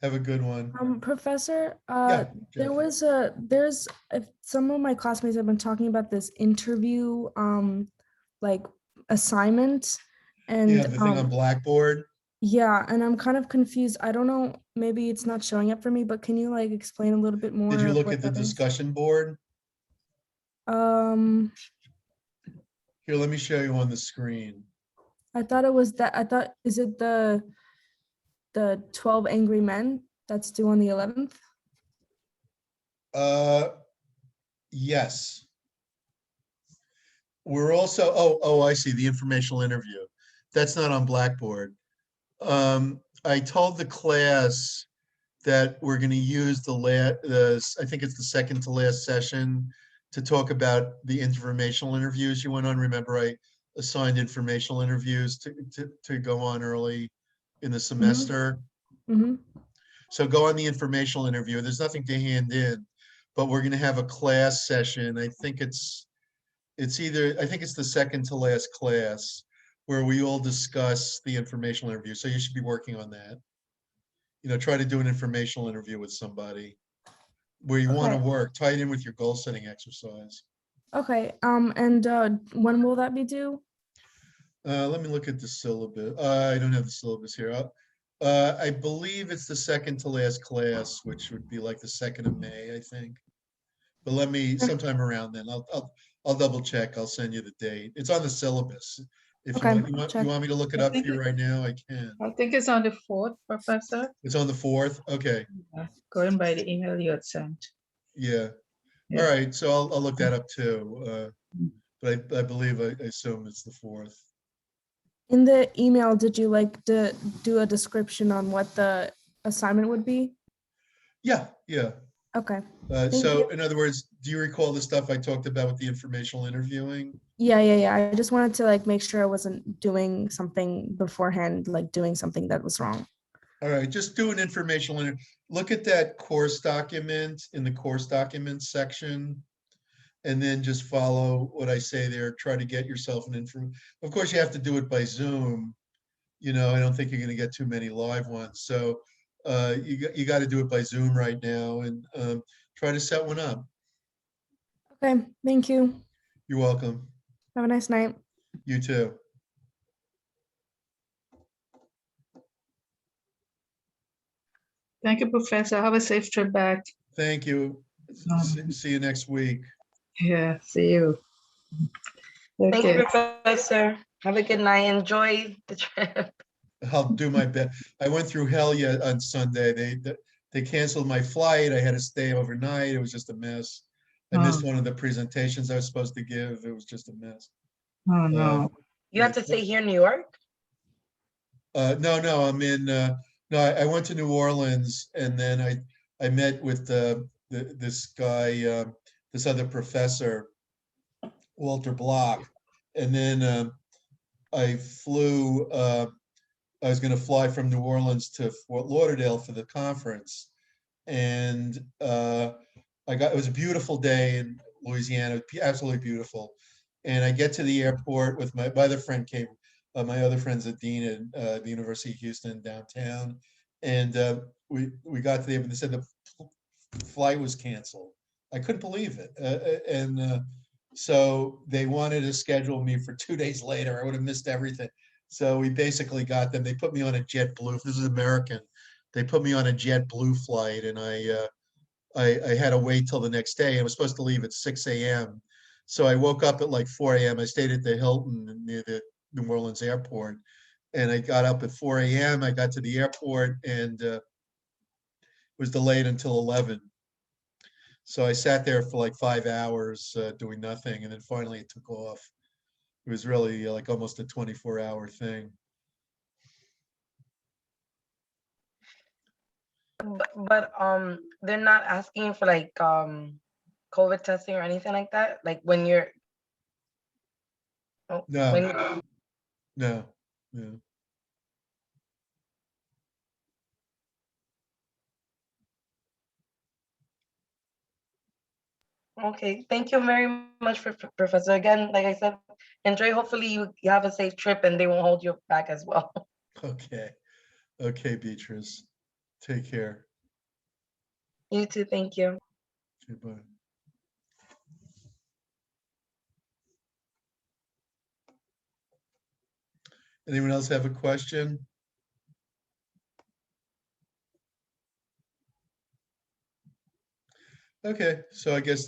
Have a good one. Professor, Yeah, there's some of my classmates have been talking about this interview, like assignment, and Yeah, the thing on Blackboard. yeah, and I'm kind of confused. I don't know, maybe it's not showing up for me, but can you like explain a little bit more? Did you of look what at the that is? discussion board? Here, let me show you on the screen. I thought it was that. Is it the 12 Angry Men that's due on the 11th? Yes. We're also, I see, the informational interview. That's not on Blackboard. I told the class that we're going to use I think it's the second to last session to talk about the informational interviews you went on. Remember, I assigned informational interviews to go on early in the semester. Mm-hmm. So go on the informational interview. There's nothing to hand in, but we're going to have a class session. I think it's the second to last class where we all discuss the informational interview. So you should be working on that. Try to do an informational interview with somebody where you want to work. Tie it in with your goal setting exercise. Okay. And when will that be due? Let me look at the syllabus. I don't have the syllabus here. I believe it's the second to last class, which would be like the 2nd of May, I think. But let me, sometime around then, I'll double check. I'll send you the date. It's on the syllabus. If you want me to look it up for you right now, I can. I think it's on the 4th, Professor. It's on the 4th. Okay. Going by the email you had sent. Yeah. All right, so I'll look that up too. But I believe, I assume it's the 4th. In the email, did you like to do a description on what the assignment would be? Yeah, yeah. Okay. So you. in other words, do you recall the stuff I talked about with the informational interviewing? Yeah. I just wanted to like make sure I wasn't doing something beforehand, like doing something that was wrong. All right, just do an informational, look at that course document in the course documents section. And then just follow what I say there, try to get yourself an info. Of course, you have to do it by Zoom. I don't think you're gonna get too many live ones. So you got to do it by Zoom right now and try to set one up. Okay, thank you. You're welcome. Have a nice night. You too. Thank you, Professor. Have a safe trip back. Thank you. See you next week. Yeah, see you. Thank you, Okay. Professor. Have a good night. Enjoy the trip. I'll do my best. I went through hell yet on Sunday. They canceled my flight. I had to stay overnight. It was just a mess. I missed one of the presentations I was supposed to give. It was just a mess. Oh, no. You have to stay here in New York? No, I'm in, no, I went to New Orleans and then I met with this guy, this other professor, Walter Block. And then I flew, I was gonna fly from New Orleans to Fort Lauderdale for the conference. And it was a beautiful day in Louisiana, absolutely beautiful. And I get to the airport with my other friend came, my other friend's a dean at the University of Houston downtown. And we got to the, they said the flight was canceled. I couldn't believe it. So they wanted to schedule me for 2 days later. I would have missed everything. So we basically got them. They put me on a JetBlue. This is American. They put me on a JetBlue flight, and I had to wait till the next day. I was supposed to leave at 6 a.m. So I woke up at like 4 a.m. I stayed at the Hilton near the New Orleans airport, and I got up at 4 a.m. I got to the airport and was delayed until 11. So I sat there for like 5 hours doing nothing, and then finally it took off. It was really like almost a 24-hour thing. But they're not asking you for like COVID testing or anything like that? Like when you're No. No. Okay, thank you very much, Professor. Again, like I said, enjoy. Hopefully you have a safe trip and they won't hold you back as well. Okay, Beatrice. Take care. You too, thank you. Goodbye. Anyone else have a question? Okay, so I guess